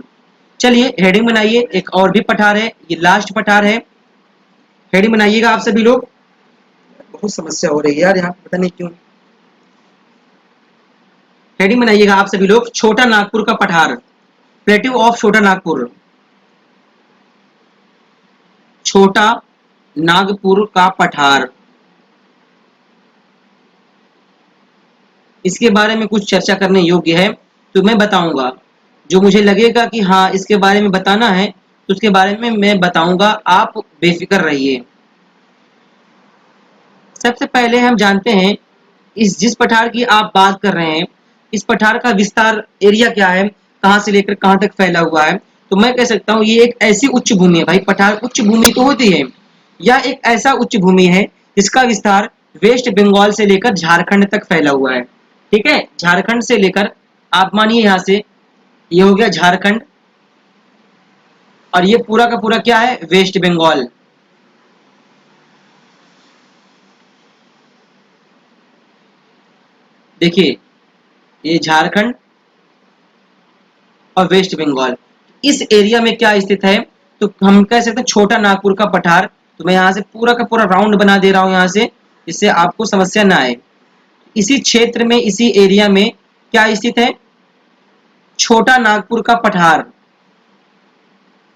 चलिए हेडिंग बनाइए, एक और भी पठार है, ये लास्ट पठार है। हेडिंग बनाइएगा आप सभी लोग, बहुत समस्या हो रही है यार यहाँ, पता नहीं क्यों। हेडिंग बनाइएगा आप सभी लोग, छोटा नागपुर का पठार, प्लेट्यू ऑफ छोटा नागपुर, छोटा नागपुर का पठार। इसके बारे में कुछ चर्चा करने योग्य है तो मैं बताऊंगा, जो मुझे लगेगा कि हाँ इसके बारे में बताना है तो उसके बारे में मैं बताऊंगा, आप बेफिक्र रहिए। सबसे पहले हम जानते हैं इस जिस पठार की आप बात कर रहे हैं, इस पठार का विस्तार एरिया क्या है, कहाँ से लेकर कहाँ तक फैला हुआ है। तो मैं कह सकता हूँ ये एक ऐसी उच्च भूमि है भाई, पठार उच्च भूमि तो होती है, यह एक ऐसा उच्च भूमि है जिसका विस्तार वेस्ट बंगाल से लेकर झारखंड तक फैला हुआ है। ठीक है, झारखंड से लेकर, आप मानिए यहाँ से ये हो गया झारखंड, और ये पूरा का पूरा क्या है, वेस्ट बंगाल। देखिए ये झारखंड और वेस्ट बंगाल, इस एरिया में क्या स्थित है, तो हम कह सकते हैं छोटा नागपुर का पठार। तो मैं यहाँ से पूरा का पूरा राउंड बना दे रहा हूँ यहाँ से, जिससे आपको समस्या ना आए। इसी क्षेत्र में, इसी एरिया में क्या स्थित है, छोटा नागपुर का पठार।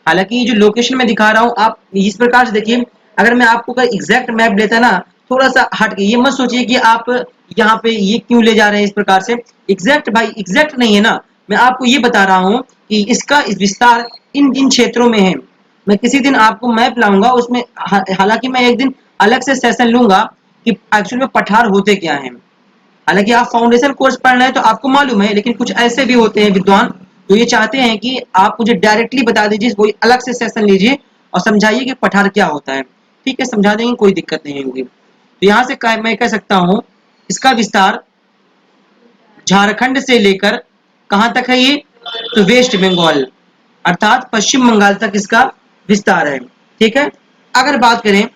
हालांकि ये जो लोकेशन में दिखा रहा हूँ आप इस प्रकार से देखिए, अगर मैं आपको का एग्जैक्ट मैप देता ना, थोड़ा सा हट के, ये मत सोचिए कि आप यहाँ पे ये क्यों ले जा रहे हैं इस प्रकार से, एग्जैक्ट भाई एग्जैक्ट नहीं है ना, मैं आपको ये बता रहा हूँ कि इसका इस विस्तार इन इन क्षेत्रों में है। मैं किसी दिन आपको मैप लाऊंगा उसमें, हालांकि मैं एक दिन अलग से सेशन लूंगा कि एक्चुअल में पठार होते क्या हैं। हालांकि आप फाउंडेशन कोर्स पढ़ रहे हैं तो आपको मालूम है, लेकिन कुछ ऐसे भी होते हैं विद्वान तो ये चाहते हैं कि आप मुझे डायरेक्टली बता दीजिए, कोई अलग से सेशन लीजिए और समझाइए कि पठार क्या होता है। ठीक है, समझा देंगे, कोई दिक्कत नहीं होगी। तो यहाँ से मैं कह सकता हूँ इसका विस्तार झारखंड से लेकर कहाँ तक है, ये तो वेस्ट बंगाल अर्थात पश्चिम बंगाल तक इसका विस्तार है। ठीक है, अगर बात करें,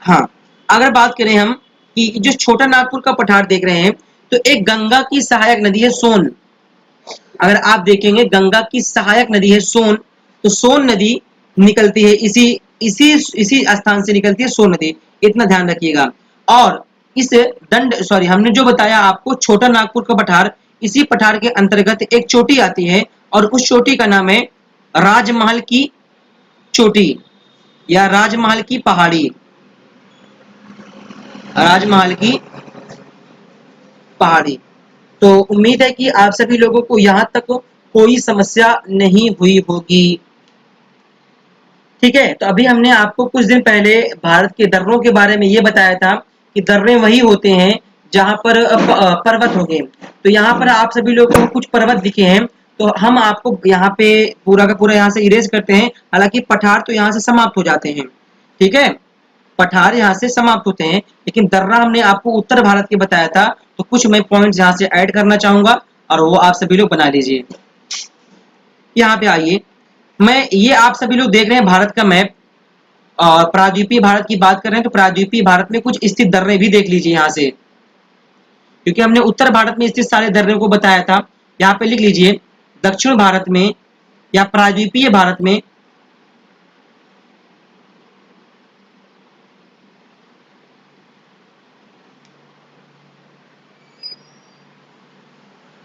हाँ अगर बात करें हम कि जो छोटा नागपुर का पठार देख रहे हैं, तो एक गंगा की सहायक नदी है सोन। अगर आप देखेंगे गंगा की सहायक नदी है सोन, तो सोन नदी निकलती है इसी इसी इसी स्थान से निकलती है सोन नदी, इतना ध्यान रखिएगा। और इस दंड सॉरी हमने जो बताया आपको छोटा नागपुर का पठार, इसी पठार के अंतर्गत एक चोटी आती है और उस चोटी का नाम है राजमहल की चोटी या राजमहल की पहाड़ी, राजमहल की पहाड़ी। तो उम्मीद है कि आप सभी लोगों को यहाँ तक कोई समस्या नहीं हुई होगी। ठीक है, तो अभी हमने आपको कुछ दिन पहले भारत के दर्रों के बारे में ये बताया था कि दर्रे वही होते हैं जहाँ पर पर्वत होंगे। तो यहाँ पर आप सभी लोगों को कुछ पर्वत दिखे हैं, तो हम आपको यहाँ पे पूरा का पूरा यहाँ से इरेज करते हैं। हालांकि पठार तो यहाँ से समाप्त हो जाते हैं। ठीक है, पठार यहाँ से समाप्त होते हैं, लेकिन दर्रा हमने आपको उत्तर भारत के बताया था। तो कुछ मैं पॉइंट्स यहाँ से ऐड करना चाहूंगा और वो आप सभी लोग बना लीजिए। यहाँ पे आइए, मैं ये आप सभी लोग देख रहे हैं भारत का मैप और प्रायद्वीपीय भारत की बात कर रहे हैं, तो प्रायद्वीपीय भारत में कुछ स्थित दर्रे भी देख लीजिए यहाँ से, क्योंकि हमने उत्तर भारत में स्थित सारे दर्रों को बताया था। यहाँ पे लिख लीजिए दक्षिण भारत में या प्रायद्वीपीय भारत में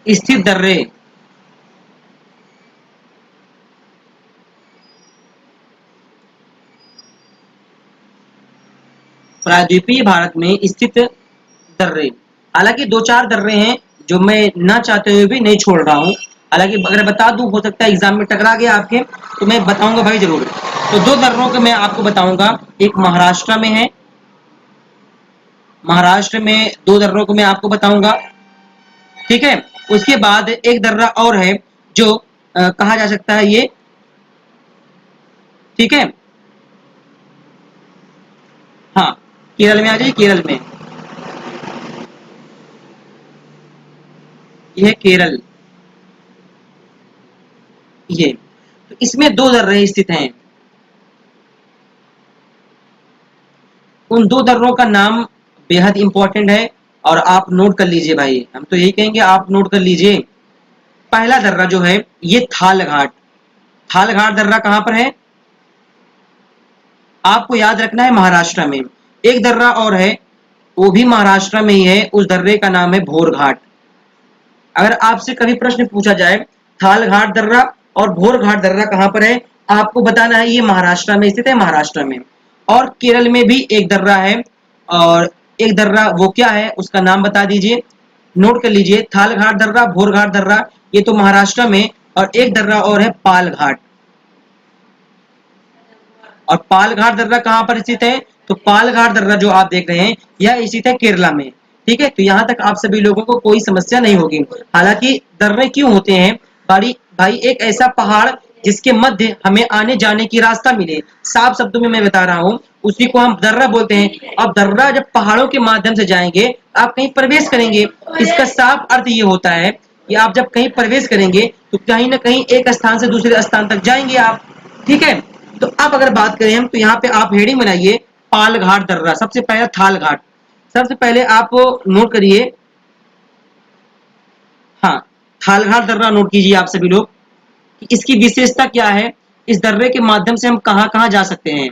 स्थित दर्रे, प्रायद्वीपीय भारत में स्थित दर्रे। हालांकि दो चार दर्रे हैं जो मैं ना चाहते हुए भी नहीं छोड़ रहा हूँ। हालांकि अगर बता दूं, हो सकता है एग्जाम में टकरा गया आपके, तो मैं बताऊंगा भाई जरूर। तो दो दर्रों के मैं आपको बताऊंगा, एक महाराष्ट्र में है, महाराष्ट्र में दो दर्रों को मैं आपको बताऊंगा। ठीक है, उसके बाद एक दर्रा और है जो कहा जा सकता है ये, ठीक है, हाँ केरल में आ जाइए, केरल में, ये है केरल, ये, तो इसमें दो दर्रे स्थित हैं। उन दो दर्रों का नाम बेहद इंपॉर्टेंट है और आप नोट कर लीजिए भाई, हम तो यही कहेंगे आप नोट कर लीजिए। पहला दर्रा जो है ये थाल घाट, थाल घाट दर्रा कहां पर है, आपको याद रखना है महाराष्ट्र में। एक दर्रा और है, वो भी महाराष्ट्र में ही है, उस दर्रे का नाम है भोर घाट। अगर आपसे कभी प्रश्न पूछा जाए थाल घाट दर्रा और भोर घाट दर्रा कहाँ पर है, आपको बताना है ये महाराष्ट्र में स्थित है, महाराष्ट्र में। और केरल में भी एक दर्रा है, और एक दर्रा वो क्या है उसका नाम बता दीजिए, नोट कर लीजिए। थाल घाट दर्रा, भोर घाट दर्रा, ये तो महाराष्ट्र में, और एक दर्रा और है पाल घाट। और पाल घाट दर्रा कहाँ पर स्थित है, तो पाल घाट दर्रा जो आप देख रहे हैं यह स्थित है केरला में। ठीक है, तो यहाँ तक आप सभी लोगों को कोई समस्या नहीं होगी। हालांकि दर्रे क्यों होते हैं भाई, भाई एक ऐसा पहाड़ जिसके मध्य हमें आने जाने की रास्ता मिले, साफ शब्दों में मैं बता रहा हूँ, उसी को हम दर्रा बोलते हैं। अब दर्रा जब पहाड़ों के माध्यम से जाएंगे, आप कहीं प्रवेश करेंगे, इसका साफ अर्थ ये होता है कि आप जब कहीं प्रवेश करेंगे तो कहीं ना कहीं एक स्थान से दूसरे स्थान तक जाएंगे आप। ठीक है, तो अब अगर बात करें हम, तो यहाँ पे आप हेडिंग बनाइए पाल घाट दर्रा, सबसे पहले थाल घाट। सबसे पहले आप नोट करिए, हाँ, थाल घाट दर्रा नोट कीजिए आप सभी लोग कि इसकी विशेषता क्या है, इस दर्रे के माध्यम से हम कहाँ कहाँ जा सकते हैं।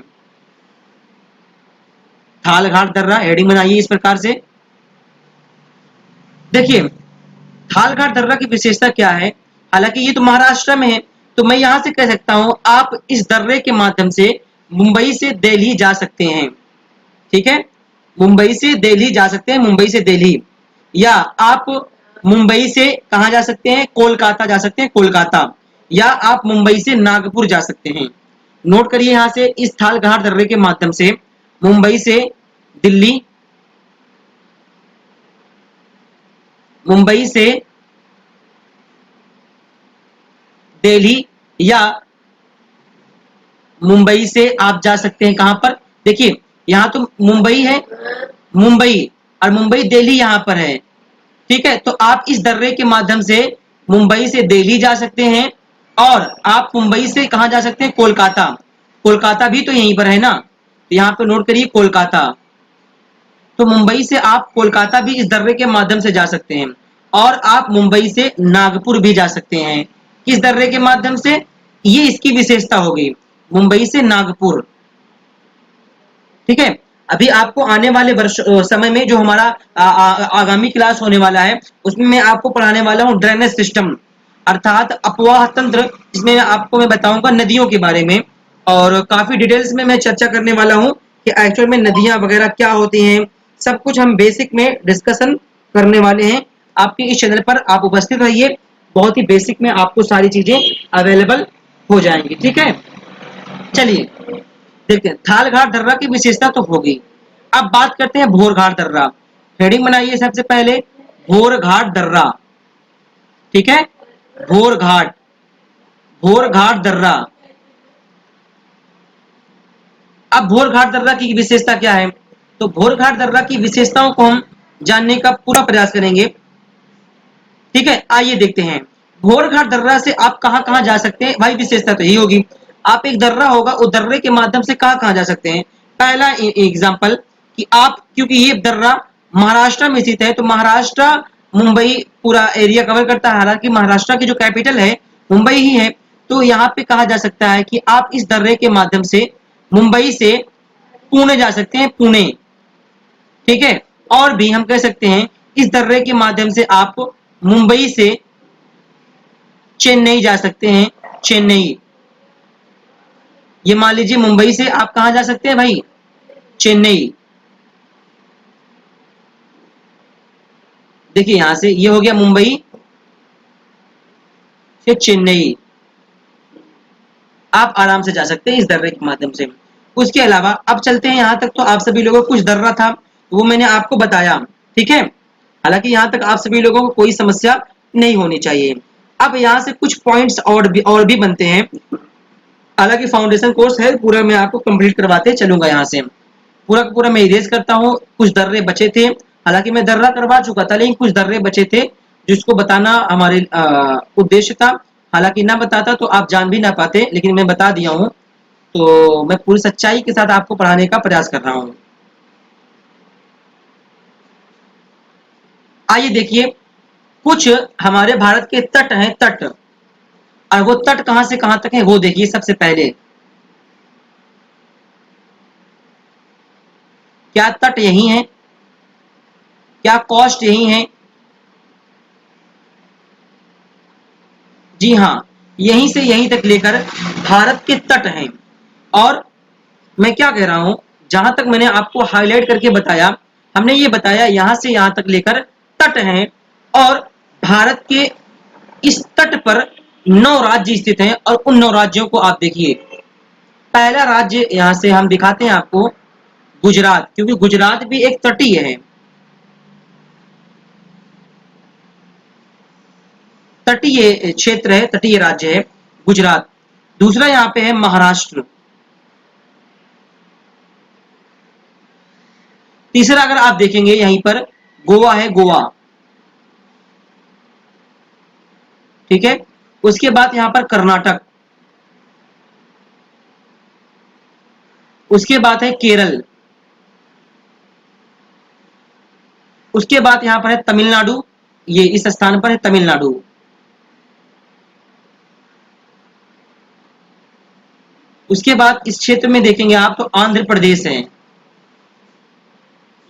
थाल घाट दर्रा हेडिंग बनाइए इस प्रकार से। देखिए थाल घाट दर्रा की विशेषता क्या है, हालांकि ये तो महाराष्ट्र में है, तो मैं यहां से कह सकता हूं आप इस दर्रे के माध्यम से मुंबई से दिल्ली जा सकते हैं। ठीक है, मुंबई से दिल्ली जा सकते हैं, मुंबई से दिल्ली, या आप मुंबई से कहा जा सकते हैं, कोलकाता जा सकते हैं, कोलकाता, या आप मुंबई से नागपुर जा सकते हैं। नोट करिए यहां से इस थाल घाट दर्रे के माध्यम से मुंबई से दिल्ली, मुंबई से दिल्ली, या मुंबई से आप जा सकते हैं कहां पर, देखिए यहां तो मुंबई है, मुंबई और मुंबई दिल्ली यहां पर है। ठीक है, तो आप इस दर्रे के माध्यम से मुंबई से दिल्ली जा सकते हैं, और आप मुंबई से कहां जा सकते हैं, कोलकाता। कोलकाता भी तो यहीं पर है ना, तो यहाँ पे नोट करिए कोलकाता। तो मुंबई से आप कोलकाता भी इस दर्रे के माध्यम से जा सकते हैं, और आप मुंबई से नागपुर भी जा सकते हैं किस दर्रे के माध्यम से, ये इसकी विशेषता हो गई, मुंबई से नागपुर। ठीक है, अभी आपको आने वाले वर्ष समय में जो हमारा आगामी क्लास होने वाला है उसमें मैं आपको पढ़ाने वाला हूँ ड्रेनेज सिस्टम, अर्थात अपवाह तंत्र, जिसमें आपको मैं बताऊंगा नदियों के बारे में, और काफी डिटेल्स में मैं चर्चा करने वाला हूँ कि एक्चुअल में नदियां वगैरह क्या होती हैं, सब कुछ हम बेसिक में डिस्कशन करने वाले हैं। आपके इस चैनल पर आप उपस्थित रहिए, बहुत ही बेसिक में आपको सारी चीजें अवेलेबल हो जाएंगी। ठीक है, चलिए देखते हैं थाल घाट दर्रा की विशेषता तो होगी। अब बात करते हैं भोर घाट दर्रा। हेडिंग बनाइए सबसे पहले भोर घाट दर्रा। ठीक है, भोर घाट, भोर घाट दर्रा। अब भोर घाट दर्रा की विशेषता क्या है, तो भोर घाट दर्रा की विशेषताओं को हम जानने का पूरा प्रयास करेंगे। ठीक है, आइए देखते हैं भोर घाट दर्रा से आप कहां कहां जा सकते हैं। भाई विशेषता तो यही होगी, आप एक दर्रा होगा उस दर्रे के माध्यम से कहां कहां जा सकते हैं। पहला एग्जाम्पल कि आप, क्योंकि ये दर्रा महाराष्ट्र में स्थित है, तो महाराष्ट्र मुंबई पूरा एरिया कवर करता है, हालांकि महाराष्ट्र की जो कैपिटल है मुंबई ही है। तो यहाँ पे कहा जा सकता है कि आप इस दर्रे के माध्यम से मुंबई से पुणे जा सकते हैं, पुणे। ठीक है, और भी हम कह सकते हैं इस दर्रे के माध्यम से आप मुंबई से चेन्नई जा सकते हैं, चेन्नई। ये मान लीजिए मुंबई से आप कहां जा सकते हैं भाई, चेन्नई। देखिए यहां से ये हो गया मुंबई से चेन्नई, आप आराम से जा सकते हैं इस दर्रे के माध्यम से। उसके अलावा अब चलते हैं यहाँ तक, तो आप सभी लोगों को कुछ दर्रा था वो मैंने आपको बताया। ठीक है, हालांकि यहाँ तक आप सभी लोगों को कोई समस्या नहीं होनी चाहिए। अब यहाँ से कुछ पॉइंट्स और भी बनते हैं, हालांकि फाउंडेशन कोर्स है पूरा, मैं आपको कंप्लीट करवाते चलूंगा। यहाँ से पूरा का पूरा मैं इरेज करता हूँ, कुछ दर्रे बचे थे, हालांकि मैं दर्रा करवा चुका था लेकिन कुछ दर्रे बचे थे जिसको बताना हमारे उद्देश्य था। हालांकि ना बताता तो आप जान भी ना पाते, लेकिन मैं बता दिया हूँ, तो मैं पूरी सच्चाई के साथ आपको पढ़ाने का प्रयास कर रहा हूँ। आइए देखिए, कुछ हमारे भारत के तट हैं, तट, और वो तट कहां से कहां तक है वो देखिए। सबसे पहले क्या तट यही है? क्या कोस्ट यही है? जी हाँ, यहीं से यहीं तक लेकर भारत के तट हैं। और मैं क्या कह रहा हूं, जहां तक मैंने आपको हाईलाइट करके बताया, हमने ये बताया यहां से यहां तक लेकर तट हैं। और भारत के इस तट पर 9 राज्य स्थित हैं। और उन 9 राज्यों को आप देखिए। पहला राज्य यहां से हम दिखाते हैं आपको, गुजरात, क्योंकि गुजरात भी एक तटीय है, तटीय क्षेत्र है, तटीय राज्य है गुजरात। दूसरा यहाँ पे है महाराष्ट्र। तीसरा अगर आप देखेंगे यहीं पर गोवा है, गोवा। ठीक है। उसके बाद यहाँ पर कर्नाटक। उसके बाद है केरल। उसके बाद यहाँ पर है तमिलनाडु। ये इस स्थान पर है तमिलनाडु। उसके बाद इस क्षेत्र में देखेंगे आप तो आंध्र प्रदेश है।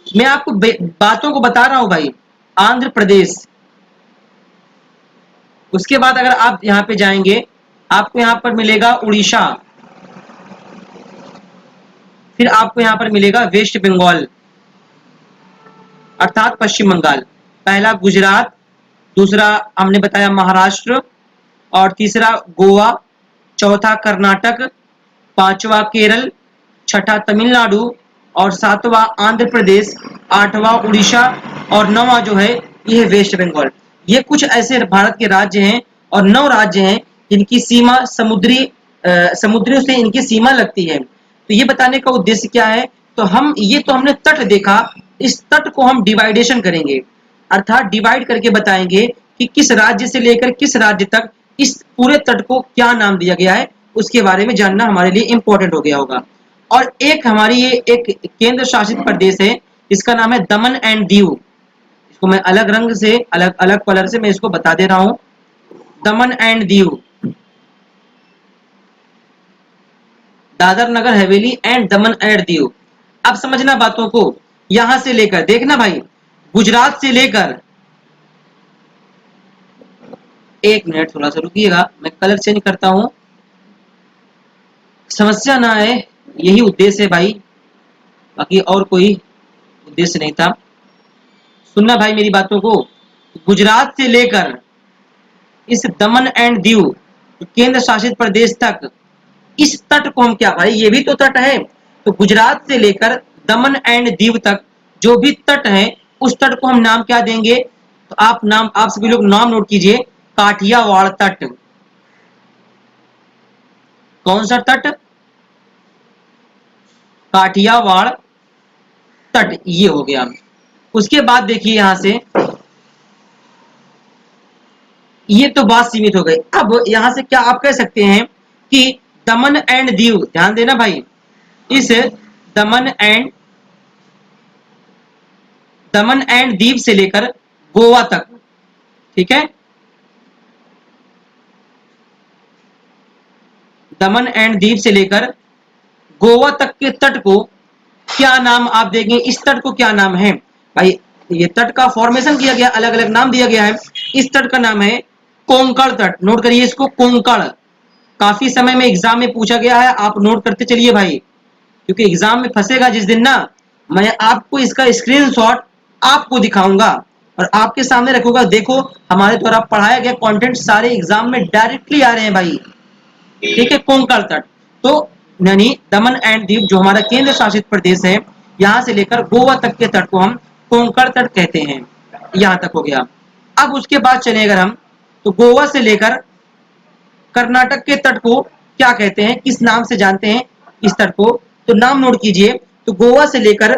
मैं आपको बातों को बता रहा हूं भाई, आंध्र प्रदेश। उसके बाद अगर आप यहाँ पे जाएंगे, आपको यहाँ पर मिलेगा उड़ीसा। फिर आपको यहाँ पर मिलेगा वेस्ट बंगाल, अर्थात पश्चिम बंगाल। पहला गुजरात, दूसरा हमने बताया महाराष्ट्र, और तीसरा गोवा, चौथा कर्नाटक, पांचवा केरल, छठा तमिलनाडु, और सातवां आंध्र प्रदेश, आठवां उड़ीसा, और नौवां जो है ये वेस्ट बंगाल। ये कुछ ऐसे भारत के राज्य हैं, और 9 राज्य हैं जिनकी सीमा समुद्रों से इनकी सीमा लगती है। तो ये बताने का उद्देश्य क्या है, तो हम ये तो हमने तट देखा, इस तट को हम डिवाइडेशन करेंगे, अर्थात डिवाइड करके बताएंगे कि किस राज्य से लेकर किस राज्य तक इस पूरे तट को क्या नाम दिया गया है, उसके बारे में जानना हमारे लिए इंपॉर्टेंट हो गया होगा। और एक हमारी ये एक केंद्र शासित प्रदेश है, इसका नाम है दमन एंड दीव। इसको मैं अलग रंग से, अलग अलग कलर से मैं इसको बता दे रहा हूं, दमन and Diu, Dadar Nagar Haveli and Daman and Diu. अब समझना बातों को, यहां से लेकर देखना भाई, गुजरात से लेकर, एक मिनट थोड़ा सा रुकिएगा, मैं कलर चेंज करता हूं, समस्या ना आए, यही उद्देश्य है भाई, बाकी और कोई उद्देश्य नहीं था। सुनना भाई मेरी बातों को, गुजरात से लेकर इस दमन एंड दीव केंद्र शासित प्रदेश तक, इस तट को हम क्या भाई, ये भी तो तट है। तो गुजरात से लेकर दमन एंड दीव तक जो भी तट है, उस तट को हम नाम क्या देंगे, तो आप सभी लोग नाम नोट कीजिए, काठियावाड़ तट। कौन सा तट? काठियावाड़ तट, ये हो गया। उसके बाद देखिए यहां से, ये तो बात सीमित हो गई। अब यहां से क्या आप कह सकते हैं कि दमन एंड दीव, ध्यान देना भाई, इस दमन एंड दमन एंड दीव से लेकर गोवा तक, ठीक है, दमन एंड दीव से लेकर गोवा तक के तट को क्या नाम आप देंगे, इस तट को क्या नाम है भाई? ये तट का फॉर्मेशन किया गया, अलग अलग नाम दिया गया है। इस तट का नाम है कोंकण तट, नोट करिए इसको, कोंकण। काफी समय में एग्जाम में पूछा गया है, आप नोट करते चलिए भाई, क्योंकि एग्जाम में फंसेगा जिस दिन ना, मैं आपको इसका स्क्रीनशॉट आपको दिखाऊंगा और आपके सामने रखूंगा। देखो, हमारे द्वारा पढ़ाया गया कंटेंट सारे एग्जाम में डायरेक्टली आ रहे हैं भाई, ठीक है। कोंकण तट, तो यानी दमन एंड दीव जो हमारा केंद्र शासित प्रदेश है, यहां से लेकर गोवा तक के तट को हम कोंकण तट कहते हैं। यहां तक हो गया। अब उसके बाद चले अगर हम, तो गोवा से लेकर कर्नाटक के तट को क्या कहते हैं, किस नाम से जानते हैं इस तट को, तो नाम नोट कीजिए। तो गोवा से लेकर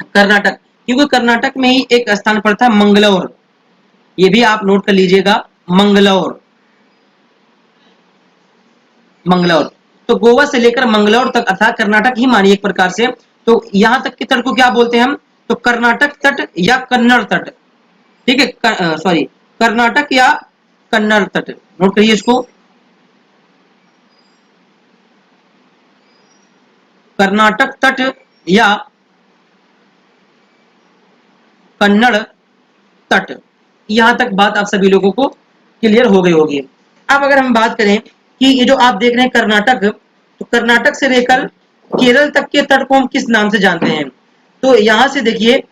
कर्नाटक, क्योंकि कर्नाटक में ही एक स्थान पर था मंगलौर, ये भी आप नोट कर लीजिएगा, मंगलौर, मंगलौर। तो गोवा से लेकर मंगलौर तक, अर्थात कर्नाटक ही मानिए एक प्रकार से, तो यहां तक के तट को क्या बोलते हैं हम, तो कर्नाटक तट या कन्नड़ तट, ठीक है, सॉरी, कर्नाटक या कन्नड़ तट, नोट करिए इसको, कर्नाटक तट या कन्नड़ तट। यहाँ तक बात आप सभी लोगों को क्लियर हो गई होगी। अब अगर हम बात करें कि ये जो आप देख रहे हैं कर्नाटक, तो कर्नाटक से लेकर केरल तक के तट को हम किस नाम से जानते हैं? तो यहाँ से देखिए,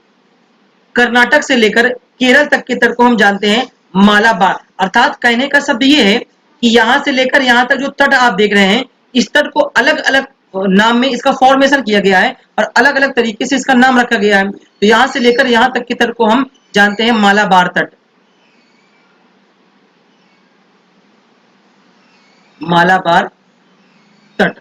कर्नाटक से लेकर केरल तक के तट को हम जानते हैं मालाबार। अर्थात कहने का शब्द ये है कि यहाँ से लेकर यहाँ तक जो तट आप देख रहे हैं, इस तट को अलग अलग नाम में इसका फॉर्मेशन किया गया है और अलग अलग तरीके से इसका नाम रखा गया है। तो यहाँ से लेकर यहाँ तक के तट को हम जानते हैं मालाबार तट। मालाबार तट,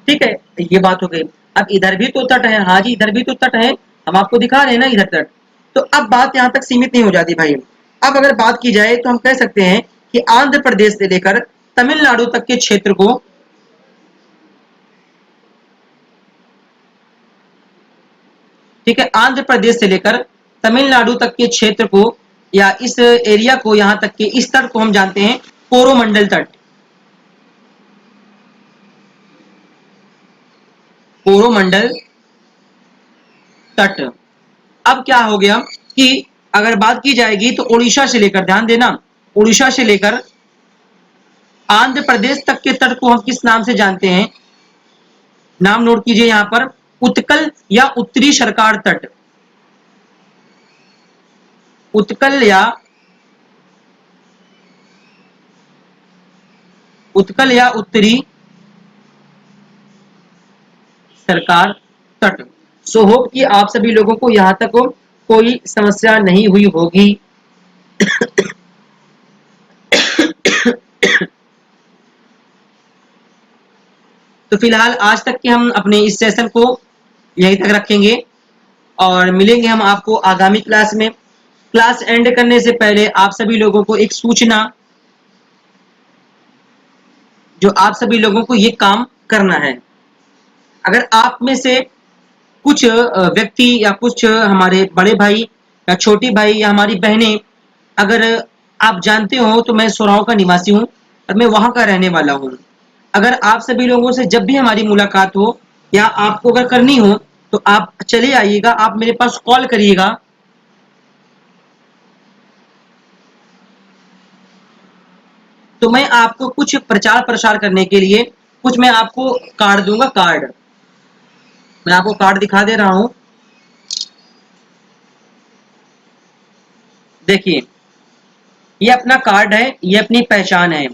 ठीक है, ये बात हो गई। अब इधर भी तो तट है, हाँ जी इधर भी तो तट है, हम आपको दिखा रहे हैं ना इधर तट। तो अब बात यहाँ तक सीमित नहीं हो जाती भाई। अब अगर बात की जाए तो हम कह सकते हैं कि आंध्र प्रदेश से लेकर तमिलनाडु तक के क्षेत्र को, ठीक है, आंध्र प्रदेश से लेकर तमिलनाडु तक के क्षेत्र को या इस एरिया को, यहाँ तक के इस तट को हम जानते हैं कोरोमंडल तट। कोरोमंडल तट। अब क्या हो गया कि अगर बात की जाएगी तो उड़ीसा से लेकर, ध्यान देना, उड़ीसा से लेकर आंध्र प्रदेश तक के तट को हम किस नाम से जानते हैं? नाम नोट कीजिए यहां पर, उत्कल या उत्तरी सरकार तट। उत्कल या उत्तरी सरकार तट। सो होप कि आप सभी लोगों को यहां तक कोई समस्या नहीं हुई होगी। तो फिलहाल आज तक के हम अपने इस सेशन को यहीं तक रखेंगे और मिलेंगे हम आपको आगामी क्लास में। क्लास एंड करने से पहले आप सभी लोगों को एक सूचना, जो आप सभी लोगों को ये काम करना है। अगर आप में से कुछ व्यक्ति या कुछ हमारे बड़े भाई या छोटी भाई या हमारी बहनें, अगर आप जानते हो तो मैं सोराव का निवासी हूँ और मैं वहां का रहने वाला हूँ। अगर आप सभी लोगों से जब भी हमारी मुलाकात हो या आपको अगर करनी हो तो आप चले आइएगा, आप मेरे पास कॉल करिएगा। तो मैं आपको कुछ प्रचार प्रसार करने के लिए कुछ मैं आपको कार्ड दूंगा। कार्ड मैं आपको कार्ड दिखा दे रहा हूं, देखिए ये अपना कार्ड है, ये अपनी पहचान है।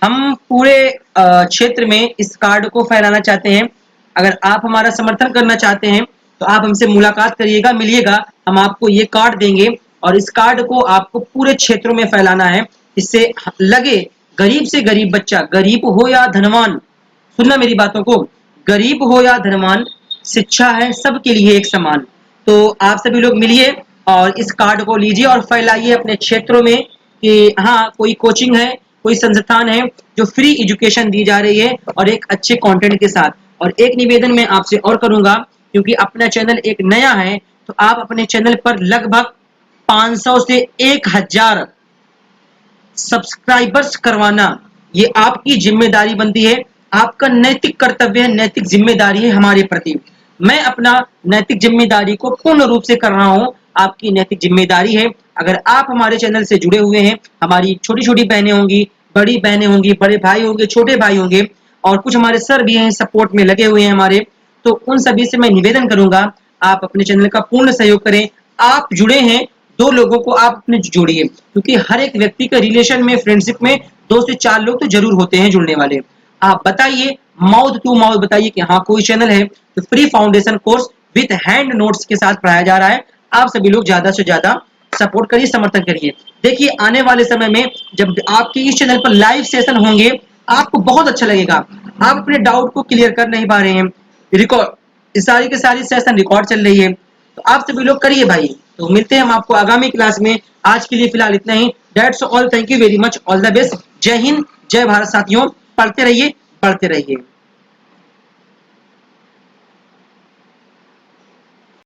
हम पूरे क्षेत्र में इस कार्ड को फैलाना चाहते हैं। अगर आप हमारा समर्थन करना चाहते हैं तो आप हमसे मुलाकात करिएगा, मिलिएगा, हम आपको ये कार्ड देंगे और इस कार्ड को आपको पूरे क्षेत्रों में फैलाना है। इससे लगे गरीब से गरीब बच्चा, गरीब हो या धनवान, सुनना मेरी बातों को, गरीब हो या धनवान, शिक्षा है सबके लिए एक समान। तो आप सभी लोग मिलिए और इस कार्ड को लीजिए और फैलाइए अपने क्षेत्रों में कि हाँ कोई कोचिंग है, कोई संस्थान है जो फ्री एजुकेशन दी जा रही है और एक अच्छे कंटेंट के साथ। और एक निवेदन मैं आपसे और करूंगा, क्योंकि अपना चैनल एक नया है तो आप अपने चैनल पर लगभग 500 से 1000 सब्सक्राइबर्स करवाना, ये आपकी जिम्मेदारी बनती है, आपका नैतिक कर्तव्य है, नैतिक जिम्मेदारी है हमारे प्रति। मैं अपना नैतिक जिम्मेदारी को पूर्ण रूप से कर रहा हूं, आपकी नैतिक जिम्मेदारी है। अगर आप हमारे चैनल से जुड़े हुए हैं, हमारी छोटी छोटी बहनें होंगी, बड़ी बहनें होंगी, बड़े भाई होंगे, छोटे भाई होंगे और कुछ हमारे सर भी हैं सपोर्ट में लगे हुए हैं हमारे, तो उन सभी से मैं निवेदन करूंगा आप अपने चैनल का पूर्ण सहयोग करें। आप जुड़े हैं, 2 लोगों को आप अपने जोड़िए, क्योंकि हर एक व्यक्ति का रिलेशन में, फ्रेंडशिप में 2 से 4 लोग तो जरूर होते हैं जुड़ने वाले। आप बताइए, माउथ टू माउथ बताइए कि हाँ कोई चैनल है तो free foundation course with hand notes के साथ पढ़ाया जा रहा है। आप सभी लोग ज्यादा से ज्यादा सपोर्ट करिए, समर्थन करिए। देखिए आने वाले समय में जब आपके इस चैनल पर लाइव सेशन होंगे, आपको बहुत अच्छा लगेगा। आप अपने डाउट को क्लियर कर नहीं पा रहे हैं, रिकॉर्ड सारी की सारी सेशन रिकॉर्ड चल रही है, तो आप सभी लोग करिए भाई। तो मिलते हैं हम आपको आगामी क्लास में। आज के लिए फिलहाल इतना ही। That's all, thank you very much, all the best. जय हिंद, जय भारत साथियों, पढ़ते रहिए, पढ़ते रहिए।